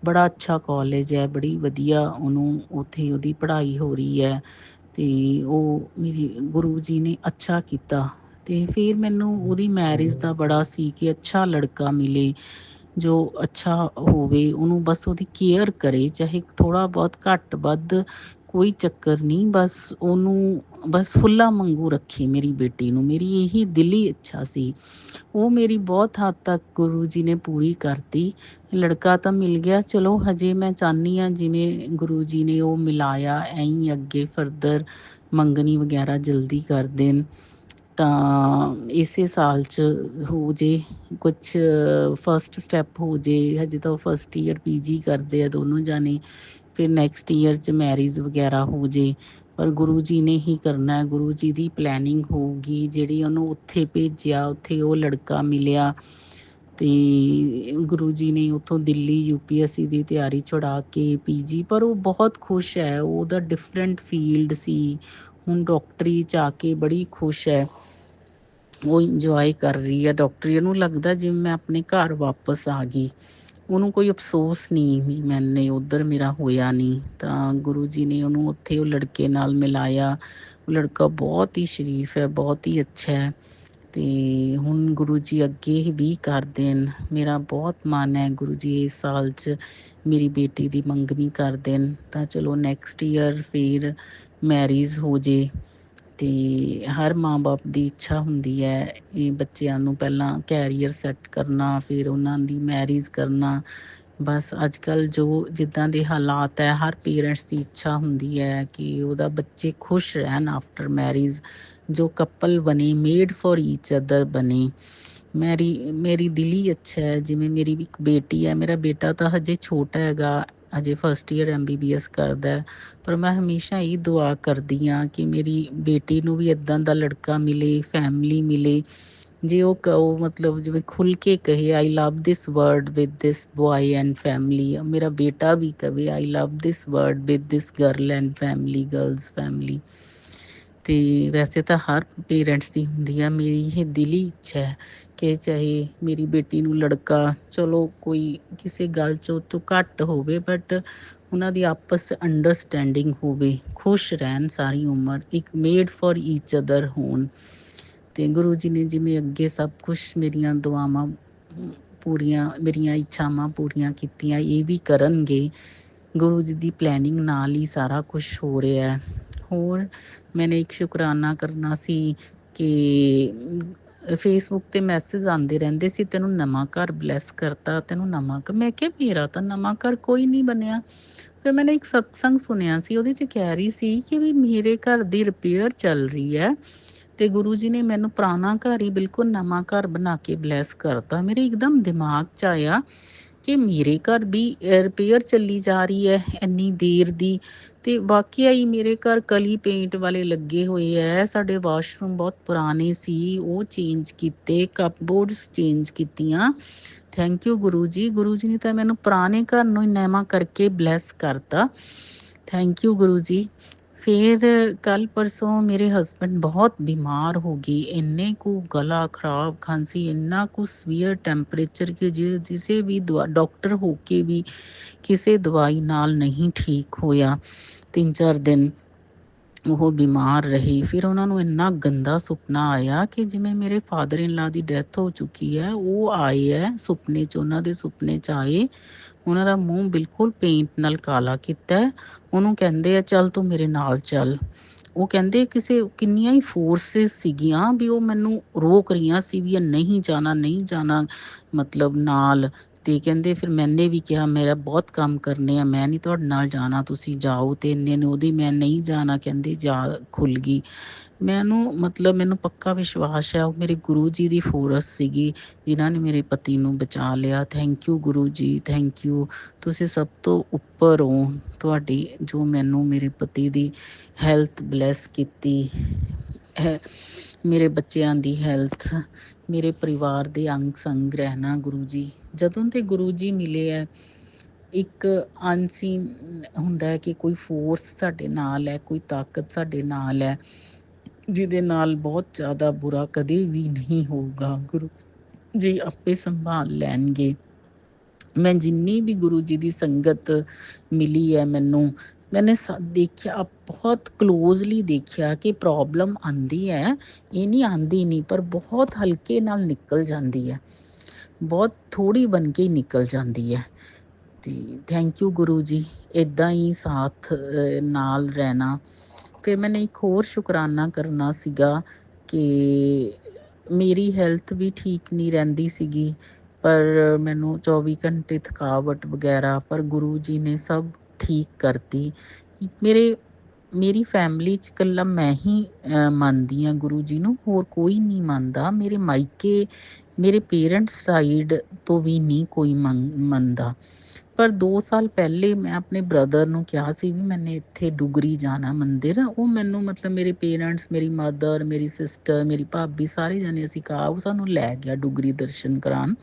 S3: ਬੜਾ ਅੱਛਾ ਕਾਲਜ ਹੈ, ਬੜੀ ਵਧੀਆ ਉਹਨੂੰ ਉੱਥੇ ਉਹਦੀ ਪੜ੍ਹਾਈ ਹੋ ਰਹੀ ਹੈ। ਅਤੇ ਉਹ ਮੇਰੀ ਗੁਰੂ ਜੀ ਨੇ ਅੱਛਾ ਕੀਤਾ। ਅਤੇ ਫਿਰ ਮੈਨੂੰ ਉਹਦੀ ਮੈਰਿਜ ਦਾ ਬੜਾ ਸੀ ਕਿ ਅੱਛਾ ਲੜਕਾ ਮਿਲੇ ਜੋ ਅੱਛਾ ਹੋਵੇ, ਉਹਨੂੰ ਬਸ ਉਹਦੀ ਕੇਅਰ ਕਰੇ, ਚਾਹੇ ਥੋੜ੍ਹਾ ਬਹੁਤ ਘੱਟ ਵੱਧ ਕੋਈ ਚੱਕਰ ਨਹੀਂ, ਬਸ ਉਹਨੂੰ ਬਸ ਫੁੱਲਾਂ ਵਾਂਗੂ ਰੱਖੇ ਮੇਰੀ ਬੇਟੀ ਨੂੰ। ਮੇਰੀ ਇਹੀ ਦਿਲੀ ਇੱਛਾ ਸੀ, ਉਹ ਮੇਰੀ ਬਹੁਤ ਹੱਦ ਤੱਕ ਗੁਰੂ ਜੀ ਨੇ ਪੂਰੀ ਕਰਤੀ। ਲੜਕਾ ਤਾਂ ਮਿਲ ਗਿਆ, ਚਲੋ ਹਜੇ ਮੈਂ ਚਾਹੁੰਦੀ ਹਾਂ ਜਿਵੇਂ ਗੁਰੂ ਜੀ ਨੇ ਉਹ ਮਿਲਾਇਆ ਐਂ ਹੀ ਅੱਗੇ ਫਰਦਰ ਮੰਗਣੀ ਵਗੈਰਾ ਜਲਦੀ ਕਰ ਦੇਣ, ਤਾਂ ਇਸੇ ਸਾਲ 'ਚ ਹੋ ਜੇ ਕੁਛ, ਫਸਟ ਸਟੈਪ ਹੋ ਜੇ। ਹਜੇ ਤਾਂ ਉਹ ਫਸਟ ਈਅਰ PG ਕਰਦੇ ਆ ਦੋਨੋਂ ਜਾਣੇ, ਫਿਰ ਨੈਕਸਟ ਈਅਰ 'ਚ ਮੈਰਿਜ ਵਗੈਰਾ ਹੋ ਜੇ। ਪਰ ਗੁਰੂ ਜੀ ਨੇ ਹੀ ਕਰਨਾ, ਗੁਰੂ ਜੀ ਦੀ ਪਲੈਨਿੰਗ ਹੋਊਗੀ। ਜਿਹੜੀ ਉਹਨੂੰ ਉੱਥੇ ਭੇਜਿਆ, ਉੱਥੇ ਉਹ ਲੜਕਾ ਮਿਲਿਆ, ਅਤੇ ਗੁਰੂ ਜੀ ਨੇ ਉੱਥੋਂ ਦਿੱਲੀ UPSC ਦੀ ਤਿਆਰੀ ਛੁਡਾ ਕੇ PG। ਪਰ ਉਹ ਬਹੁਤ ਖੁਸ਼ ਹੈ, ਉਹਦਾ ਡਿਫਰੈਂਟ ਫੀਲਡ ਸੀ, ਹੁਣ ਡਾਕਟਰੀ 'ਚ ਆ ਕੇ ਬੜੀ ਖੁਸ਼ ਹੈ। ਉਹ ਇੰਜੋਏ ਕਰ ਰਹੀ ਹੈ ਡਾਕਟਰੀ, ਉਹਨੂੰ ਲੱਗਦਾ ਜਿਵੇਂ ਮੈਂ ਆਪਣੇ ਘਰ ਵਾਪਸ ਆ ਗਈ। ਉਹਨੂੰ ਕੋਈ ਅਫਸੋਸ ਨਹੀਂ ਵੀ ਮੈਨੇ ਉੱਧਰ ਮੇਰਾ ਹੋਇਆ ਨਹੀਂ। ਤਾਂ ਗੁਰੂ ਜੀ ਨੇ ਉਹਨੂੰ ਉੱਥੇ ਉਹ ਲੜਕੇ ਨਾਲ ਮਿਲਾਇਆ। ਉਹ ਲੜਕਾ ਬਹੁਤ ਹੀ ਸ਼ਰੀਫ ਹੈ, ਬਹੁਤ ਹੀ ਅੱਛਾ ਹੈ, ਅਤੇ ਹੁਣ ਗੁਰੂ ਜੀ ਅੱਗੇ ਵੀ ਕਰ ਦੇਣ। ਮੇਰਾ ਬਹੁਤ ਮਨ ਹੈ ਗੁਰੂ ਜੀ ਇਸ ਸਾਲ 'ਚ ਮੇਰੀ ਬੇਟੀ ਦੀ ਮੰਗਣੀ ਕਰ ਦੇਣ, ਤਾਂ ਚਲੋ ਨੈਕਸਟ ਈਅਰ ਫਿਰ ਮੈਰਿਜ ਹੋ ਜੇ। ਅਤੇ ਹਰ ਮਾਂ ਬਾਪ ਦੀ ਇੱਛਾ ਹੁੰਦੀ ਹੈ ਇਹ ਬੱਚਿਆਂ ਨੂੰ ਪਹਿਲਾਂ ਕੈਰੀਅਰ ਸੈੱਟ ਕਰਨਾ, ਫਿਰ ਉਹਨਾਂ ਦੀ ਮੈਰਿਜ ਕਰਨਾ। ਬਸ ਅੱਜ ਕੱਲ੍ਹ ਜੋ ਜਿੱਦਾਂ ਦੇ ਹਾਲਾਤ ਹੈ, ਹਰ ਪੇਰੈਂਟਸ ਦੀ ਇੱਛਾ ਹੁੰਦੀ ਹੈ ਕਿ ਉਹਦਾ ਬੱਚੇ ਖੁਸ਼ ਰਹਿਣ ਆਫਟਰ ਮੈਰਿਜ, ਜੋ ਕਪਲ ਬਣੇ, ਮੇਡ ਫੋਰ ਈਚ ਅਦਰ ਬਣੇ। ਮੇਰੀ ਦਿਲੀ ਇੱਛਾ ਹੈ, ਜਿਵੇਂ ਮੇਰੀ ਇੱਕ ਬੇਟੀ ਹੈ, ਮੇਰਾ ਬੇਟਾ ਤਾਂ ਹਜੇ ਛੋਟਾ ਹੈਗਾ, ਹਜੇ ਫਸਟ ਈਅਰ MBBS ਕਰਦਾ, ਪਰ ਮੈਂ ਹਮੇਸ਼ਾ ਇਹ ਦੁਆ ਕਰਦੀ ਹਾਂ ਕਿ ਮੇਰੀ ਬੇਟੀ ਨੂੰ ਵੀ ਇੱਦਾਂ ਦਾ ਲੜਕਾ ਮਿਲੇ, ਫੈਮਿਲੀ ਮਿਲੇ, ਜੇ ਉਹ ਮਤਲਬ ਜਿਵੇਂ ਖੁੱਲ੍ਹ ਕੇ ਕਹੇ I love this world with this boy and family. ਮੇਰਾ ਬੇਟਾ ਵੀ ਕਹੇ I love this world with this girl and family, girls family. ਅਤੇ ਵੈਸੇ ਤਾਂ ਹਰ ਪੇਰੈਂਟਸ ਦੀ ਹੁੰਦੀ ਆ, ਮੇਰੀ ਇਹ ਦਿਲੀ ਇੱਛਾ ਹੈ ਕਿ ਚਾਹੇ ਮੇਰੀ ਬੇਟੀ ਨੂੰ ਲੜਕਾ ਚਲੋ ਕੋਈ ਕਿਸੇ ਗੱਲ 'ਚ ਉਹ ਤੋਂ ਘੱਟ ਹੋਵੇ, ਬਟ ਉਹਨਾਂ ਦੀ ਆਪਸ 'ਚ ਅੰਡਰਸਟੈਂਡਿੰਗ ਹੋਵੇ, ਖੁਸ਼ ਰਹਿਣ ਸਾਰੀ ਉਮਰ, ਇੱਕ ਮੇਡ ਫॉर ਈਚ ਅਦਰ ਹੋਣ। ਤੇ ਗੁਰੂ ਜੀ ਨੇ ਜਿਵੇਂ ਅੱਗੇ ਸਭ ਕੁਛ ਮੇਰੀਆਂ ਦੁਆਵਾਂ ਪੂਰੀਆਂ, ਮੇਰੀਆਂ ਇੱਛਾਵਾਂ ਪੂਰੀਆਂ ਕੀਤੀਆਂ, ਇਹ ਵੀ ਕਰਨਗੇ। ਗੁਰੂ ਜੀ ਦੀ ਪਲੈਨਿੰਗ ਨਾਲ ਹੀ ਸਾਰਾ ਕੁਛ ਹੋ ਰਿਹਾ ਹੈ। ਹੋਰ ਮੈਨੇ ਇੱਕ ਸ਼ੁਕਰਾਨਾ ਕਰਨਾ ਸੀ ਕਿ ਫੇਸਬੁੱਕ ਤੇ ਮੈਸੇਜ ਆਉਂਦੇ ਰਹਿੰਦੇ ਸੀ, ਤੈਨੂੰ ਨਵਾਂ ਘਰ ਬਲੈਸ ਕਰਤਾ, ਤੈਨੂੰ ਨਵਾਂ ਘਰ। ਮੈਂ ਕਿਹਾ ਮੇਰਾ ਤਾਂ ਨਵਾਂ ਘਰ ਕੋਈ ਨਹੀਂ ਬਣਿਆ। ਫਿਰ ਮੈਨੇ ਇੱਕ ਸਤਸੰਗ ਸੁਣਿਆ ਸੀ, ਉਹਦੇ 'ਚ ਕਹਿ ਰਹੀ ਸੀ ਕਿ ਵੀ ਮੇਰੇ ਘਰ ਦੀ ਰਿਪੇਅਰ ਚੱਲ ਰਹੀ ਹੈ ਤੇ ਗੁਰੂ ਜੀ ਨੇ ਮੈਨੂੰ ਪੁਰਾਣਾ ਘਰ ਹੀ ਬਿਲਕੁਲ ਨਵਾਂ ਘਰ ਬਣਾ ਕੇ ਬਲੈਸ ਕਰਤਾ। ਮੇਰੇ ਇੱਕਦਮ ਦਿਮਾਗ 'ਚ ਆਇਆ ਕਿ ਮੇਰੇ ਘਰ ਵੀ ਰਿਪੇਅਰ ਚੱਲੀ ਜਾ ਰਹੀ ਹੈ ਇੰਨੀ ਦੇਰ ਦੀ, ਤੇ ਵਾਕਿਆ ਹੀ ਮੇਰੇ ਘਰ ਕਲੀ ਪੇਂਟ ਵਾਲੇ ਲੱਗੇ ਹੋਏ ਹੈ। ਸਾਡੇ ਵਾਸ਼ਰੂਮ ਬਹੁਤ ਪੁਰਾਣੇ ਸੀ, ਉਹ ਚੇਂਜ ਕੀਤੇ, ਕਪਬੋਰਡਸ ਚੇਂਜ ਕੀਤੀਆਂ। Thank you Guru ji. ਗੁਰੂ ਜੀ ਨੇ ਤਾਂ ਮੈਨੂੰ ਪੁਰਾਣੇ ਘਰ ਨੂੰ ਹੀ ਨਵਾਂ ਕਰਕੇ ਬਲੈਸ ਕਰਤਾ। Thank you Guru ji. ਫਿਰ ਕੱਲ ਪਰਸੋਂ ਮੇਰੇ ਹਸਬੈਂਡ ਬਹੁਤ ਬਿਮਾਰ ਹੋ ਗਏ, ਇੰਨੇ ਕੁ ਗਲਾ ਖਰਾਬ, ਖਾਂਸੀ, ਇੰਨਾ ਕੁ ਸਵੀਅਰ ਟੈਂਪਰੇਚਰ ਕਿ ਜਿਸੇ ਵੀ ਡਾਕਟਰ ਹੋ ਕੇ ਵੀ ਕਿਸੇ ਦਵਾਈ ਨਾਲ ਨਹੀਂ ਠੀਕ ਹੋਇਆ। 3-4 ਦਿਨ ਉਹ ਬਿਮਾਰ ਰਹੇ। ਫਿਰ ਉਹਨਾਂ ਨੂੰ ਇੰਨਾ ਗੰਦਾ ਸੁਪਨਾ ਆਇਆ ਕਿ ਜਿਵੇਂ ਮੇਰੇ ਫਾਦਰ ਇਨ ਲਾ ਦੀ ਡੈਥ ਹੋ ਚੁੱਕੀ ਹੈ, ਉਹ ਆਏ ਹੈ ਸੁਪਨੇ 'ਚ, ਉਹਨਾਂ ਦੇ ਸੁਪਨੇ 'ਚ ਆਏ। ਉਹਨਾਂ ਦਾ ਮੂੰਹ ਬਿਲਕੁਲ ਪੇਂਟ ਨਾਲ ਕਾਲਾ ਕੀਤਾ। ਉਹਨੂੰ ਕਹਿੰਦੇ ਆ ਚੱਲ ਤੂੰ ਮੇਰੇ ਨਾਲ ਚੱਲ। ਉਹ ਕਹਿੰਦੇ ਕਿਸੇ ਕਿੰਨੀਆਂ ਹੀ ਫੋਰਸਿਸ ਸੀਗੀਆਂ ਵੀ ਉਹ ਮੈਨੂੰ ਰੋਕ ਰਹੀਆਂ ਸੀ ਵੀ ਨਹੀਂ ਜਾਣਾ, ਨਹੀਂ ਜਾਣਾ ਮਤਲਬ ਨਾਲ। ਤੇ ਕਹਿੰਦੇ ਫਿਰ ਮੈਨੇ ਵੀ ਕਿਹਾ ਮੇਰਾ ਬਹੁਤ ਕੰਮ ਕਰਨੇ ਆ, ਮੈਂ ਨਹੀਂ ਤੁਹਾਡੇ ਨਾਲ ਜਾਣਾ, ਤੁਸੀਂ ਜਾਓ। ਤੇ ਇੰਨੇ ਨੂੰ ਉਹਦੀ ਮੈਂ ਨਹੀਂ ਜਾਣਾ ਕਹਿੰਦੇ ਜਾ ਖੁੱਲ ਗਈ। ਮੈਨੂੰ ਪੱਕਾ ਵਿਸ਼ਵਾਸ ਹੈ ਉਹ ਮੇਰੇ ਗੁਰੂ ਜੀ ਦੀ ਫੋਰਸ ਸੀਗੀ ਜਿਨ੍ਹਾਂ ਨੇ ਮੇਰੇ ਪਤੀ ਨੂੰ ਬਚਾ ਲਿਆ। Thank you Guru ji, thank you. ਤੁਸੀਂ ਸਭ ਤੋਂ ਉੱਪਰ ਹੋ। ਤੁਹਾਡੀ ਜੋ ਮੈਨੂੰ ਮੇਰੇ ਪਤੀ ਦੀ ਹੈਲਥ ਬਲੈਸ ਕੀਤੀ ਹੈ, ਮੇਰੇ ਬੱਚਿਆਂ ਦੀ ਹੈਲਥ, ਮੇਰੇ ਪਰਿਵਾਰ ਦੇ ਅੰਗ ਸੰਗ ਰਹਿਣਾ ਗੁਰੂ ਜੀ। ਜਦੋਂ ਤੇ ਗੁਰੂ ਜੀ ਮਿਲੇ ਹੈ, ਇੱਕ ਅਨਸੀਨ ਹੁੰਦਾ ਹੈ ਕਿ ਕੋਈ ਫੋਰਸ ਸਾਡੇ ਨਾਲ ਹੈ, ਕੋਈ ਤਾਕਤ ਸਾਡੇ ਨਾਲ ਹੈ ਜਿਹਦੇ ਨਾਲ ਬਹੁਤ ਜ਼ਿਆਦਾ ਬੁਰਾ ਕਦੇ ਵੀ ਨਹੀਂ ਹੋਊਗਾ। ਗੁਰੂ ਜੀ ਆਪੇ ਸੰਭਾਲ ਲੈਣਗੇ। ਮੈਂ ਜਿੰਨੀ ਵੀ ਗੁਰੂ ਜੀ ਦੀ ਸੰਗਤ ਮਿਲੀ ਹੈ ਮੈਨੇ ਦੇਖਿਆ, ਬਹੁਤ ਕਲੋਜ਼ਲੀ ਦੇਖਿਆ ਕਿ ਪ੍ਰੋਬਲਮ ਆਉਂਦੀ ਹੈ, ਇਹ ਨਹੀਂ ਆਉਂਦੀ ਨਹੀਂ, ਪਰ ਬਹੁਤ ਹਲਕੇ ਨਾਲ ਨਿਕਲ ਜਾਂਦੀ ਹੈ, ਬਹੁਤ ਥੋੜ੍ਹੀ ਬਣ ਕੇ ਨਿਕਲ ਜਾਂਦੀ ਹੈ। ਤੇ ਥੈਂਕ ਯੂ ਗੁਰੂ ਜੀ, ਇੱਦਾਂ ਹੀ ਸਾਥ ਨਾਲ ਰਹਿਣਾ। ਫਿਰ ਮੈਨੇ ਇੱਕ ਹੋਰ ਸ਼ੁਕਰਾਨਾ ਕਰਨਾ ਸੀਗਾ ਕਿ ਮੇਰੀ ਹੈਲਥ ਵੀ ਠੀਕ ਨਹੀਂ ਰਹਿੰਦੀ ਸੀਗੀ, ਪਰ ਮੈਨੂੰ 24 ਘੰਟੇ ਥਕਾਵਟ ਵਗੈਰਾ, ਪਰ ਗੁਰੂ ਜੀ ਨੇ ਸਭ ਠੀਕ ਕਰਤੀ। ਮੇਰੀ ਫੈਮਿਲੀ 'ਚ ਇਕੱਲਾ ਮੈਂ ਹੀ ਮੰਨਦੀ ਹਾਂ ਗੁਰੂ ਜੀ ਨੂੰ, ਹੋਰ ਕੋਈ ਨਹੀਂ ਮੰਨਦਾ। ਮੇਰੇ ਮਾਇਕੇ, ਮੇਰੇ ਪੇਰੈਂਟਸ ਸਾਈਡ ਤੋਂ ਵੀ ਨਹੀਂ ਕੋਈ ਮੰਨਦਾ। ਪਰ 2 ਸਾਲ ਪਹਿਲੇ ਮੈਂ ਆਪਣੇ ਬ੍ਰਦਰ ਨੂੰ ਕਿਹਾ ਸੀ ਵੀ ਮੈਨੇ ਇੱਥੇ ਡੁਗਰੀ ਜਾਣਾ ਮੰਦਿਰ। ਉਹ ਮੈਨੂੰ ਮਤਲਬ ਮੇਰੇ ਪੇਰੈਂਟਸ, ਮੇਰੀ ਮਦਰ, ਮੇਰੀ ਸਿਸਟਰ, ਮੇਰੀ ਭਾਬੀ, ਸਾਰੇ ਜਾਣੇ ਅਸੀਂ ਕਹਾ, ਉਹ ਸਾਨੂੰ ਲੈ ਗਿਆ ਡੁਗਰੀ ਦਰਸ਼ਨ ਕਰਾਉਣ।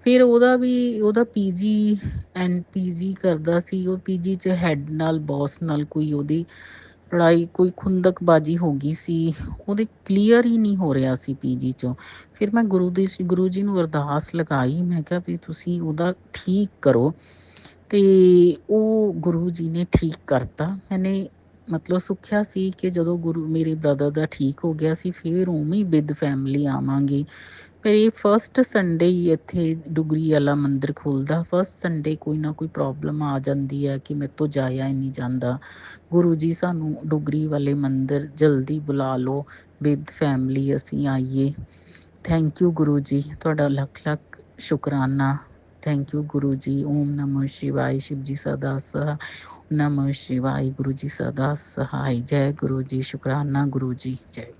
S3: ਫਿਰ ਉਹਦਾ ਪੀਜੀ ਕਰਦਾ ਸੀ। ਉਹ ਪੀਜੀ 'ਚ ਹੈਡ ਨਾਲ, ਬੌਸ ਨਾਲ ਕੋਈ ਉਹਦੀ ਲੜਾਈ, ਕੋਈ ਖੁੰਦਕਬਾਜੀ ਹੋ ਗਈ ਸੀ। ਉਹਦੇ ਕਲੀਅਰ ਹੀ ਨਹੀਂ ਹੋ ਰਿਹਾ ਸੀ ਪੀਜੀ 'ਚੋਂ। ਫਿਰ ਮੈਂ ਗੁਰੂ ਜੀ ਨੂੰ ਅਰਦਾਸ ਲਗਾਈ, ਮੈਂ ਕਿਹਾ ਵੀ ਤੁਸੀਂ ਉਹਦਾ ਠੀਕ ਕਰੋ। ਤੇ ਉਹ ਗੁਰੂ ਜੀ ਨੇ ਠੀਕ ਕਰਤਾ। ਮੈਨੇ ਮਤਲਬ ਸੁੱਖਿਆ ਸੀ ਕਿ ਜਦੋਂ ਮੇਰੇ ਬ੍ਰਦਰ ਦਾ ਠੀਕ ਹੋ ਗਿਆ ਸੀ ਫਿਰ ਉਵੇਂ ਹੀ ਵਿਦ ਫੈਮਿਲੀ ਆਵਾਂਗੇ। ਪਰ ਇਹ ਫਸਟ ਸੰਡੇ ਹੀ ਇੱਥੇ ਡੁਗਰੀ ਵਾਲਾ ਮੰਦਿਰ ਖੁੱਲ੍ਹਦਾ। ਫਸਟ ਸੰਡੇ ਕੋਈ ਨਾ ਕੋਈ ਪ੍ਰੋਬਲਮ ਆ ਜਾਂਦੀ ਹੈ ਕਿ ਮੇਰੇ ਤੋਂ ਜਾਇਆ ਹੀ ਨਹੀਂ ਜਾਂਦਾ। ਗੁਰੂ ਜੀ ਸਾਨੂੰ ਡੁਗਰੀ ਵਾਲੇ ਮੰਦਿਰ ਜਲਦੀ ਬੁਲਾ ਲਓ, ਵਿਦ ਫੈਮਿਲੀ ਅਸੀਂ ਆਈਏ। ਥੈਂਕ ਯੂ ਗੁਰੂ ਜੀ, ਤੁਹਾਡਾ ਲੱਖ ਲੱਖ ਸ਼ੁਕਰਾਨਾ। Thank you Guru ji. ਓਮ ਨਮੋ ਸ਼ਿਵਾਏ। ਸ਼ਿਵ ਜੀ ਸਦਾ ਸਹਾਇ। ਨਮੋ ਸ਼ਿਵਾਏ। ਗੁਰੂ ਜੀ सदा सहाय। जय गुरु जी। शुक्राना गुरु जी। जय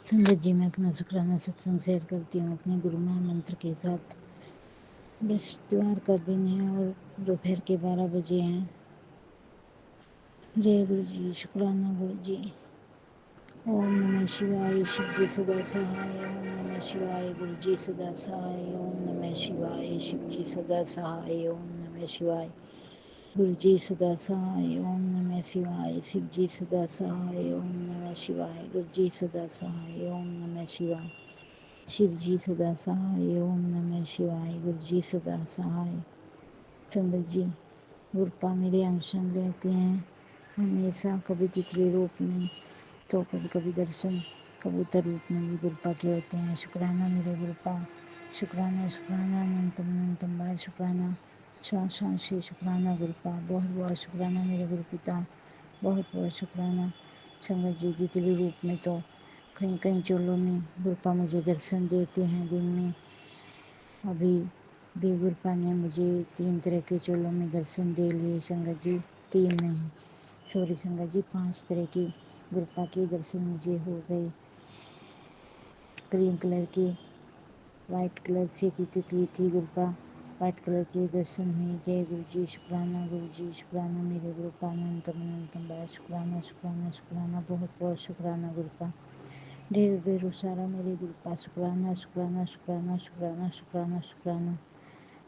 S4: संगत जी, मैं अपना शुक्राना सत्संग शेयर करती हूँ अपने गुरु मंत्र के साथ। बृहस्पतिवार का दिन है और दोपहर के 12 बजे हैं। जय गुरु जी। शुक्राना गुरु जी। ओम नमः शिवाय। शिव जी सदा सहाय। ओम नमः शिवाय। गुरु जी सदा सहाय। ओम नमः शिवाय। शिव जी सदा सहाय। ओम नमः शिवाय। गुरु जी सदा सहाय। ओम नमः शिवाय। शिव जी सदा सहाय। ओम नमः शिवाय। गुरु जी सदा सहाय। ओम नमः शिवाय। शिव जी सदा सहाय। ओम नमः शिवाय। गुरु जी सदा सहाय। संगत जी, गुरुपा मेरे अंग संग रहते हैं हमेशा, कभी तितली रूप में तो कभी कभी दर्शन कबूतर रूप में भी गुरुपा के होते हैं। शुक्राना मेरे गुरुपा, शुक्राना शुक्राना अनंतम अनंतम बार शुक्राना, श्वास श्वास से शुक्राना गुरुपा, बहुत बहुत शुक्राना मेरे गुरु पिता, बहुत बहुत शुक्राना। संगत जी तितली रूप में तो कहीं कहीं चोलों में गुरुपा मुझे दर्शन देते हैं दिन में। अभी भी गुरुपा ने मुझे 3 तरह के चोलों में दर्शन दे लिए संगत जी, 3 नहीं सॉरी संगत जी, 5 तरह के गुरुपा के दर्शन मुझे हो गए। क्रीम कलर के वाइट कलर से की तितली थी गुरुपा, वाइट कलर के दर्शन हुए। जय गुरु जी, शुक्राना गुरु जी, शुक्राना मेरे गुरुपा, अनंतम अनंतम बार शुक्राना शुक्राना शुक्राना, बहुत बहुत शुक्राना गुरुपा, ढेर ढेरों सारा मेरे गुरुपा, शुक्राना शुक्राना शुक्राना शुक्राना शुक्राना शुक्राना।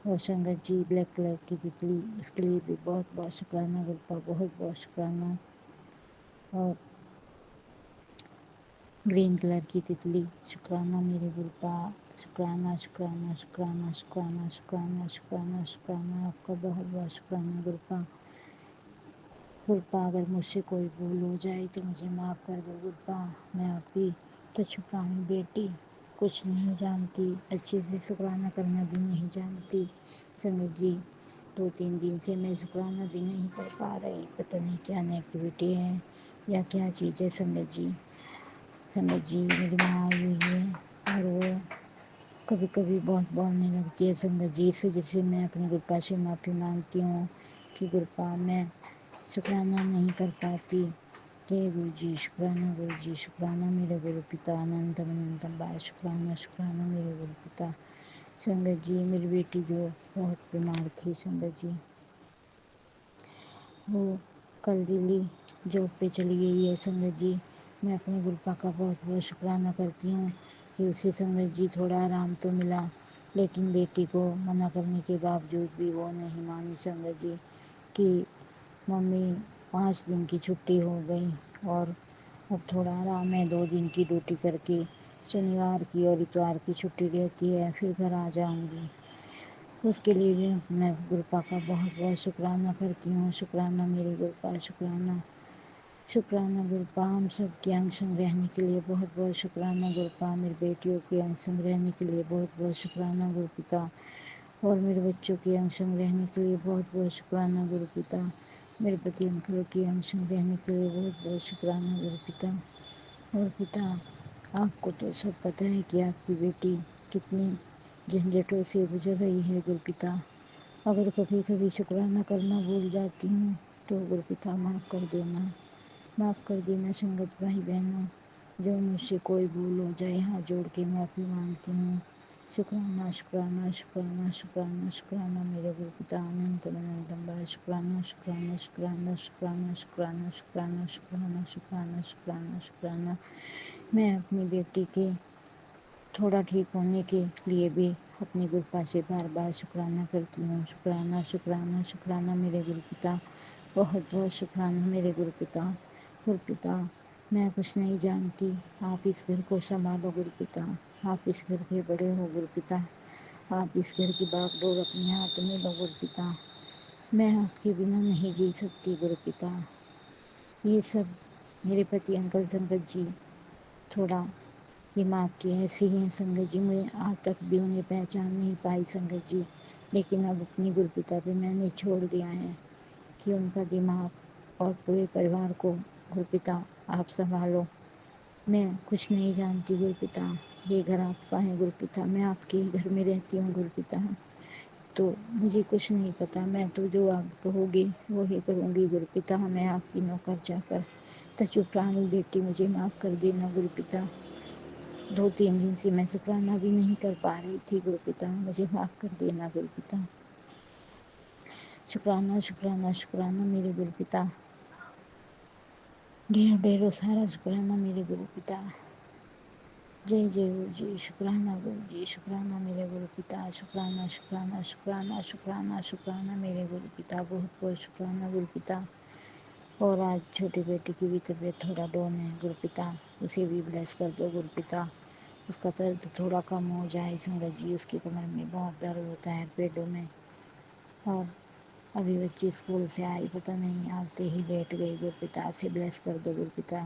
S4: और संगत जी ब्लैक कलर की तितली, उसके लिए भी बहुत बहुत शुक्राना गुरुपा, बहुत बहुत शुक्राना। और ग्रीन कलर की तितली, शुक्राना मेरे गुरुपा, शुक्राना शुक्राना शुक्राना शुक्राना शुक्राना शुक्राना शुक्राना, आपका बहुत बहुत शुक्राना गुरुपा। गुरुपा अगर मुझसे कोई भूल हो जाए तो मुझे माफ़ कर दो गुरुपा, मैं आपकी तो शुक्रानी बेटी, कुछ नहीं जानती, अच्छे से शुक्राना करना भी नहीं जानती। संगत जी 2-3 दिन से मैं शुक्राना भी नहीं कर पा रही, पता नहीं क्या नेगेटिविटी है या क्या चीज़ है संगत जी। संगत जी मेरी माँ आई हुई है और वो कभी कभी बहुत बोलने लगती है संगत जी, इस वजह से मैं अपने गुरुपा से माफ़ी मांगती हूँ कि गुरुपा मैं शुक्राना नहीं कर पाती। जय गुरु जी, शुक्राना गुरु जी, शुक्राना मेरे गुरु पिता, अनंतम अनंतम बार शुक्राना शुक्राना मेरे गुरु पिता। संगत जी मेरी बेटी जो बहुत बीमार थी संगत जी, वो कल दिल्ली जॉब पे चली गई है संगत जी। मैं अपने गुरुपा का बहुत बहुत शुक्राना करती हूँ कि उसे संगत जी थोड़ा आराम तो मिला, लेकिन बेटी को मना करने के बावजूद भी वो नहीं मानी संगत जी कि मम्मी 5 दिन की छुट्टी हो गई और अब थोड़ा आराम है, 2 दिन की ड्यूटी करके शनिवार की और इतवार की छुट्टी रहती है, फिर घर आ जाऊँगी। उसके लिए भी मैं गुरुपा का बहुत बहुत शुक्राना करती हूँ। शुक्राना मेरे गुरुपा, शुक्राना शुक्राना गुरुपा, हम सब के अंग संग रहने के लिए बहुत बहुत शुक्राना गुरुपा, मेरी बेटियों के अंग संग रहने के लिए बहुत बहुत शुक्राना गुरुपिता, और मेरे बच्चों के अंग संग रहने के लिए बहुत बहुत शुक्राना गुरुपिता, मेरे पति अंकल के अंग संग रहने के लिए बहुत बहुत शुक्राना गुरुपिता। और पिता आपको तो सब पता है कि आपकी बेटी कितनी झंझटों से गुजर रही है गुरुपिता। अगर कभी कभी शुक्राना करना भूल जाती हूँ तो गुरुपिता माफ़ कर देना, माफ़ कर देना संगत भाई बहनों, जो मुझसे कोई भूल हो जाए हाथ जोड़ के माफ़ी मांगती हूँ। शुक्राना शुक्राना शुक्राना शुक्राना शुक्राना मेरे गुरुपिता, अनंतम अनंतम बार शुक्राना शुक्राना शुक्राना शुक्राना शुक्राना शुक्राना शुक्राना शुक्राना शुक्राना शुक्राना। मैं अपनी बेटी के थोड़ा ठीक होने के लिए भी अपने गुरुपा से बार बार शुक्राना करती हूँ। शुक्राना शुक्राना शुक्राना मेरे गुरुपिता, बहुत बहुत शुक्राना मेरे गुरुपिता। गुरुपिता मैं कुछ नहीं जानती, आप इस घर को संभालो गुरुपिता, आप इस घर के बड़े हो गुरुपिता, आप इस घर की बागडोर अपने हाथ में लो गुरुपिता, मैं आपके बिना नहीं जी सकती गुरुपिता। ये सब मेरे पति अंकल संगत जी थोड़ा दिमाग की ऐसी हैं संगत जी, मैं आज तक भी उन्हें पहचान नहीं पाई संगत जी, लेकिन अब अपनी गुरुपिता पे मैंने छोड़ दिया है कि उनका दिमाग और पूरे परिवार को गुरुपिता आप संभालो। मैं कुछ नहीं जानती गुरुपिता, ये घर आपका है गुरुपिता, मैं आपके ही घर में रहती हूँ गुरुपिता, तो मुझे कुछ नहीं पता, मैं तो जो आप कहोगे वही करूँगी गुरुपिता, मैं आपकी नौकर चाकर तचु प्राणी बेटी, मुझे माफ़ कर देना गुरुपिता। 2-3 दिन से मैं शुक्राना भी नहीं कर पा रही थी गुरुपिता, मुझे माफ़ कर देना गुरुपिता। शुक्राना शुक्राना शुक्राना मेरे गुरुपिता, ढेरों ढेरों सारा शुक्राना मेरे गुरुपिता। जय जय गुरु जी, शुक्राना गुरु जी, शुक्राना मेरे गुरुपिता, शुक्राना शुक्राना शुक्राना शुक्राना शुक्राना मेरे गुरुपिता, बहुत बहुत शुक्राना गुरुपिता। और आज छोटी बेटी की भी तबीयत थोड़ा डाउन है गुरुपिता, उसे भी ब्लेस कर दो गुरुपिता, उसका दर्द थोड़ा कम हो जाए संगत जी, उसकी कमर में बहुत दर्द होता है पेटों में, और अभी बच्ची स्कूल से आई, पता नहीं आते ही लेट गई। गुरुपिता से ब्लेस कर दो गुरुपिता।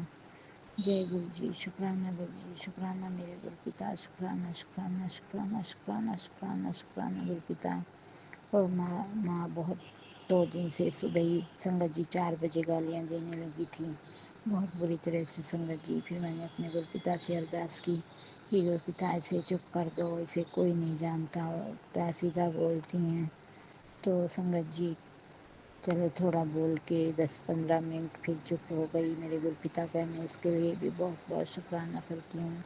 S4: जय गुरु जी, शुक्राना गुरु जी, शुक्राना मेरे गुरुपिता, शुक्राना शुक्राना शुक्राना शुक्राना शुक्राना शुक्राना गुरुपिता। और माँ बहुत 2 दिन से सुबह ही संगत जी 4 बजे गालियाँ देने लगी थी, बहुत बुरी तरह से संगत जी। फिर मैंने अपने गुरुपिता से अरदास की कि गुरुपिता इसे चुप कर दो, इसे कोई नहीं जानता, उल्टा सीधा बोलती हैं। तो संगत जी चलो थोड़ा बोल के 10-15 मिनट फिर चुप हो गई। मेरे गुरुपिता का मैं इसके लिए भी बहुत बहुत शुक्राना करती हूँ।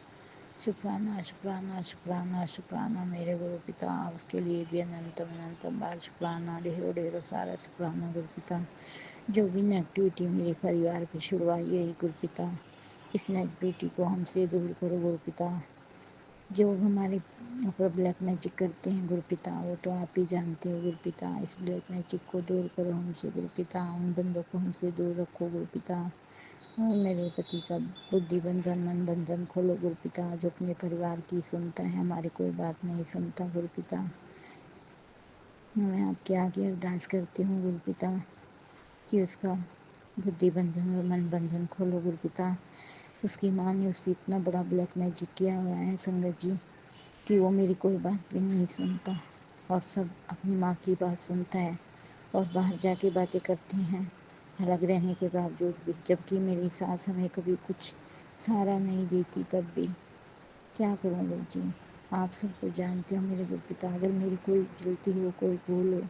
S4: शुक्राना शुक्राना शुक्राना शुक्राना मेरे गुरुपिता, उसके लिए भी अनंतम अनंतम बार शुक्राना, ढेरों ढेरों सारा शुक्राना गुरुपिता। जो भी नेगेटिविटी मेरे परिवार पे छुड़वाई है गुरुपिता, इस नेगेटिविटी को हमसे दूर करो गुरुपिता। जो हमारे ऊपर ब्लैक मैजिक करते हैं गुरुपिता, वो तो आप ही जानते हो गुरुपिता। इस ब्लैक मैजिक को दूर करो हमसे गुरुपिता, उन बंदों को हमसे दूर रखो गुरुपिता। और मेरे पति का बुद्धि बंधन मन बंधन खोलो गुरुपिता, जो अपने परिवार की सुनता है, हमारी कोई बात नहीं सुनता गुरुपिता। मैं आपके आगे अरदास करती हूँ गुरुपिता कि उसका बुद्धि बंधन और मन बंधन खोलो गुरुपिता। उसकी माँ ने उस पर इतना बड़ा ब्लैक मैजिक किया हुआ है संगत जी कि वो मेरी कोई बात भी नहीं सुनता और सब अपनी माँ की बात सुनता है और बाहर जाके बातें करते हैं अलग रहने के बावजूद भी, जबकि मेरी सास हमें कभी कुछ सहारा नहीं देती। तब भी क्या करूँ गुरु जी, आप सब कुछ जानते हो मेरे गुरुपिता। अगर मेरी कोई गलती हो, कोई भूल हो,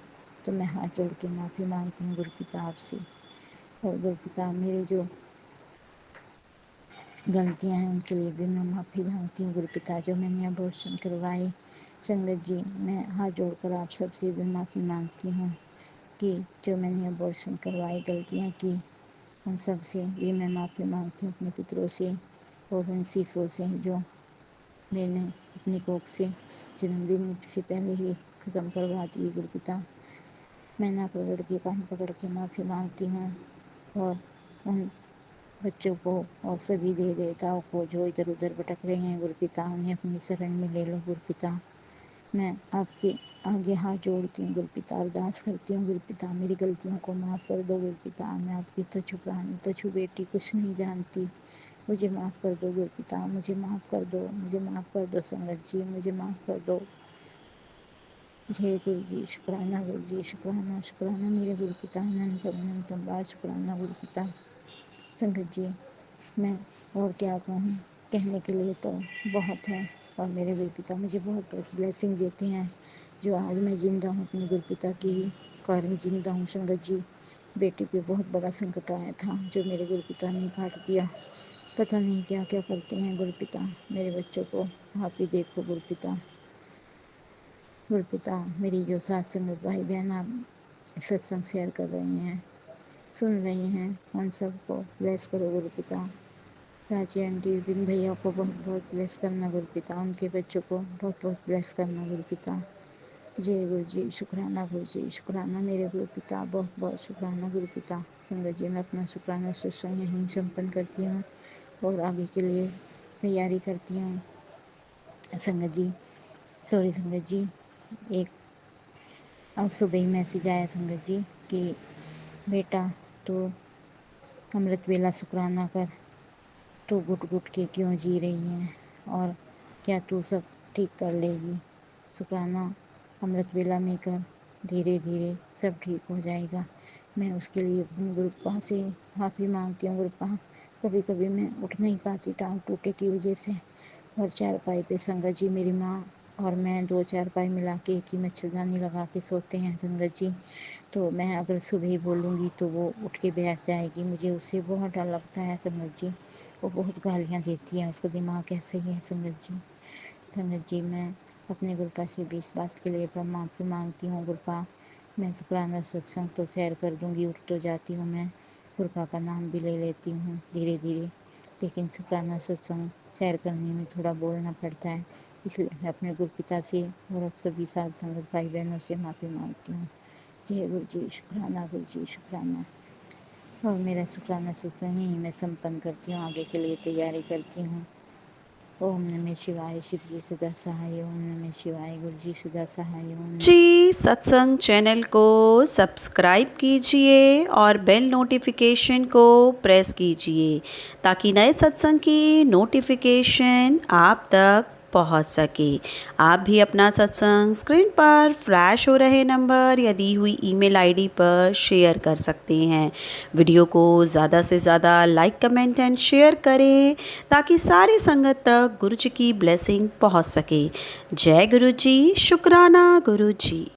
S4: तो मैं हाथ जोड़ के माफ़ी मांगती हूँ गुरुपिता आपसे। और गुरुपिता मेरे जो गलतियाँ हैं उनके लिए भी मैं माफ़ी मांगती हूँ गुरुपिता। जो मैंने अबॉर्शन करवाए संगत जी, मैं हाथ जोड़कर आप सबसे भी माफ़ी मांगती हूँ कि जो मैंने अबॉर्शन करवाए गलतियाँ की, उन सब से भी मैं माफ़ी मांगती हूँ अपने पितरों से और उन शीशों से जो मैंने अपनी कोख से जन्मदिन से पहले ही ख़त्म करवा दिए गुरुपिता। मैं ना पकड़ के कान पकड़ के माफ़ी मांगती हूँ और उन बच्चों को और सभी देवी देवताओं को जो इधर उधर भटक रहे हैं गुरुपिता, उन्हें अपनी शरण में ले लो गुरुपिता। मैं आपके आगे हाथ जोड़ती हूँ गुरुपिता, अरदास करती हूँ गुरुपिता, मेरी गलतियों को माफ़ कर दो गुरुपिता। मैं आपकी तो छुपरानी तो छू बेटी कुछ नहीं जानती, मुझे माफ़ कर दो गुरुपिता, मुझे माफ़ कर दो, मुझे माफ़ कर दो संगत जी, मुझे माफ़ कर दो। जय गुरु जी, शुक्राना गुरु जी, शुक्राना शुक्राना मेरे गुरुपिता, अनंतम अनंतम बार शुक्राना गुरुपिता। संगत जी मैं और क्या कहूँ, कहने के लिए तो बहुत है। और मेरे गुरुपिता मुझे बहुत बहुत ब्लेसिंग देते हैं, जो आज मैं जिंदा हूँ अपने गुरुपिता के ही कारण जिंदा हूँ संगत जी। बेटी पे बहुत बड़ा संकट आया था जो मेरे गुरुपिता ने काट दिया। पता नहीं क्या क्या करते हैं गुरुपिता, मेरे बच्चों को आप ही देखो गुरुपिता। गुरुपिता मेरी जो सात संगत भाई बहन आप सत्संग शेयर कर रहे हैं, सुन रहे हैं, उन सबको ब्लेस करो गुरुपिता। राजी आंटी विपिन भैया को बहुत बहुत ब्लेस करना गुरुपिता, उनके बच्चों को बहुत बहुत ब्लेस करना गुरुपिता। जय गुरु जी, शुक्राना गुरु जी, शुक्राना मेरे गुरुपिता, बहुत बहुत शुक्राना गुरुपिता। संगत जी मैं अपना शुक्राना सत्संग यहीं संपन्न करती हूँ और आगे के लिए तैयारी करती हूँ संगत जी। सॉरी संगत जी, एक आज सुबह ही मैसेज आया संगत जी कि बेटा तो अमृत वेला शुक्राना कर, तू घुट घुट के क्यों जी रही है और क्या तू सब ठीक कर लेगी। शुक्राना अमृत वेला में कर, धीरे धीरे सब ठीक हो जाएगा। मैं उसके लिए अपनी गुरुपा से माफ़ी मांगती हूँ गुरुपा। कभी कभी मैं उठ नहीं पाती टांग टूटे की वजह से, और चारपाई पे संगत जी मेरी माँ और मैं 2 चारपाई मिला के एक ही मच्छरदानी लगा के सोते हैं संगत जी। तो मैं अगर सुबह बोलूँगी तो वो उठ के बैठ जाएगी, मुझे उससे बहुत डर लगता है संगत जी। वो बहुत गालियाँ देती है, उसका दिमाग ऐसे ही है संगत जी। संगत जी मैं अपने गुरुपा से भी इस बात के लिए माफ़ी मांगती हूँ गुरुपा। मैं शुक्राना सत्संग तो शेयर कर दूँगी, उठ तो जाती हूँ मैं, गुरुपा का नाम भी ले लेती हूँ धीरे धीरे, लेकिन शुक्राना सत्संग शेयर करने में थोड़ा बोलना पड़ता है, इसलिए मैं अपने गुरुपिता से और अब सभी साथ संगत भाई बहनों से माफ़ी मांगती हूँ। जय गुरु जी, शुक्राना गुरु जी, शुक्राना। और मेरा शुक्राना सत्संग ही मैं संपन्न करती हूँ, आगे के लिए तैयारी करती हूँ। ओम नमः शिवाय शिव जी सदा सहाय। ओम नमः शिवाय गुरु जी सदा सहाय। ओम
S5: जी सत्संग चैनल को सब्सक्राइब कीजिए और बेल नोटिफिकेशन को प्रेस कीजिए ताकि नए सत्संग की नोटिफिकेशन आप तक पहुंच सके। आप भी अपना सत्संग स्क्रीन पर फ्लैश हो रहे नंबर या दी हुई ईमेल आईडी पर शेयर कर सकते हैं। वीडियो को ज़्यादा से ज़्यादा लाइक कमेंट एंड शेयर करें ताकि सारी संगत तक गुरु जी की ब्लेसिंग पहुंच सके। जय गुरु जी, शुक्राना गुरु जी।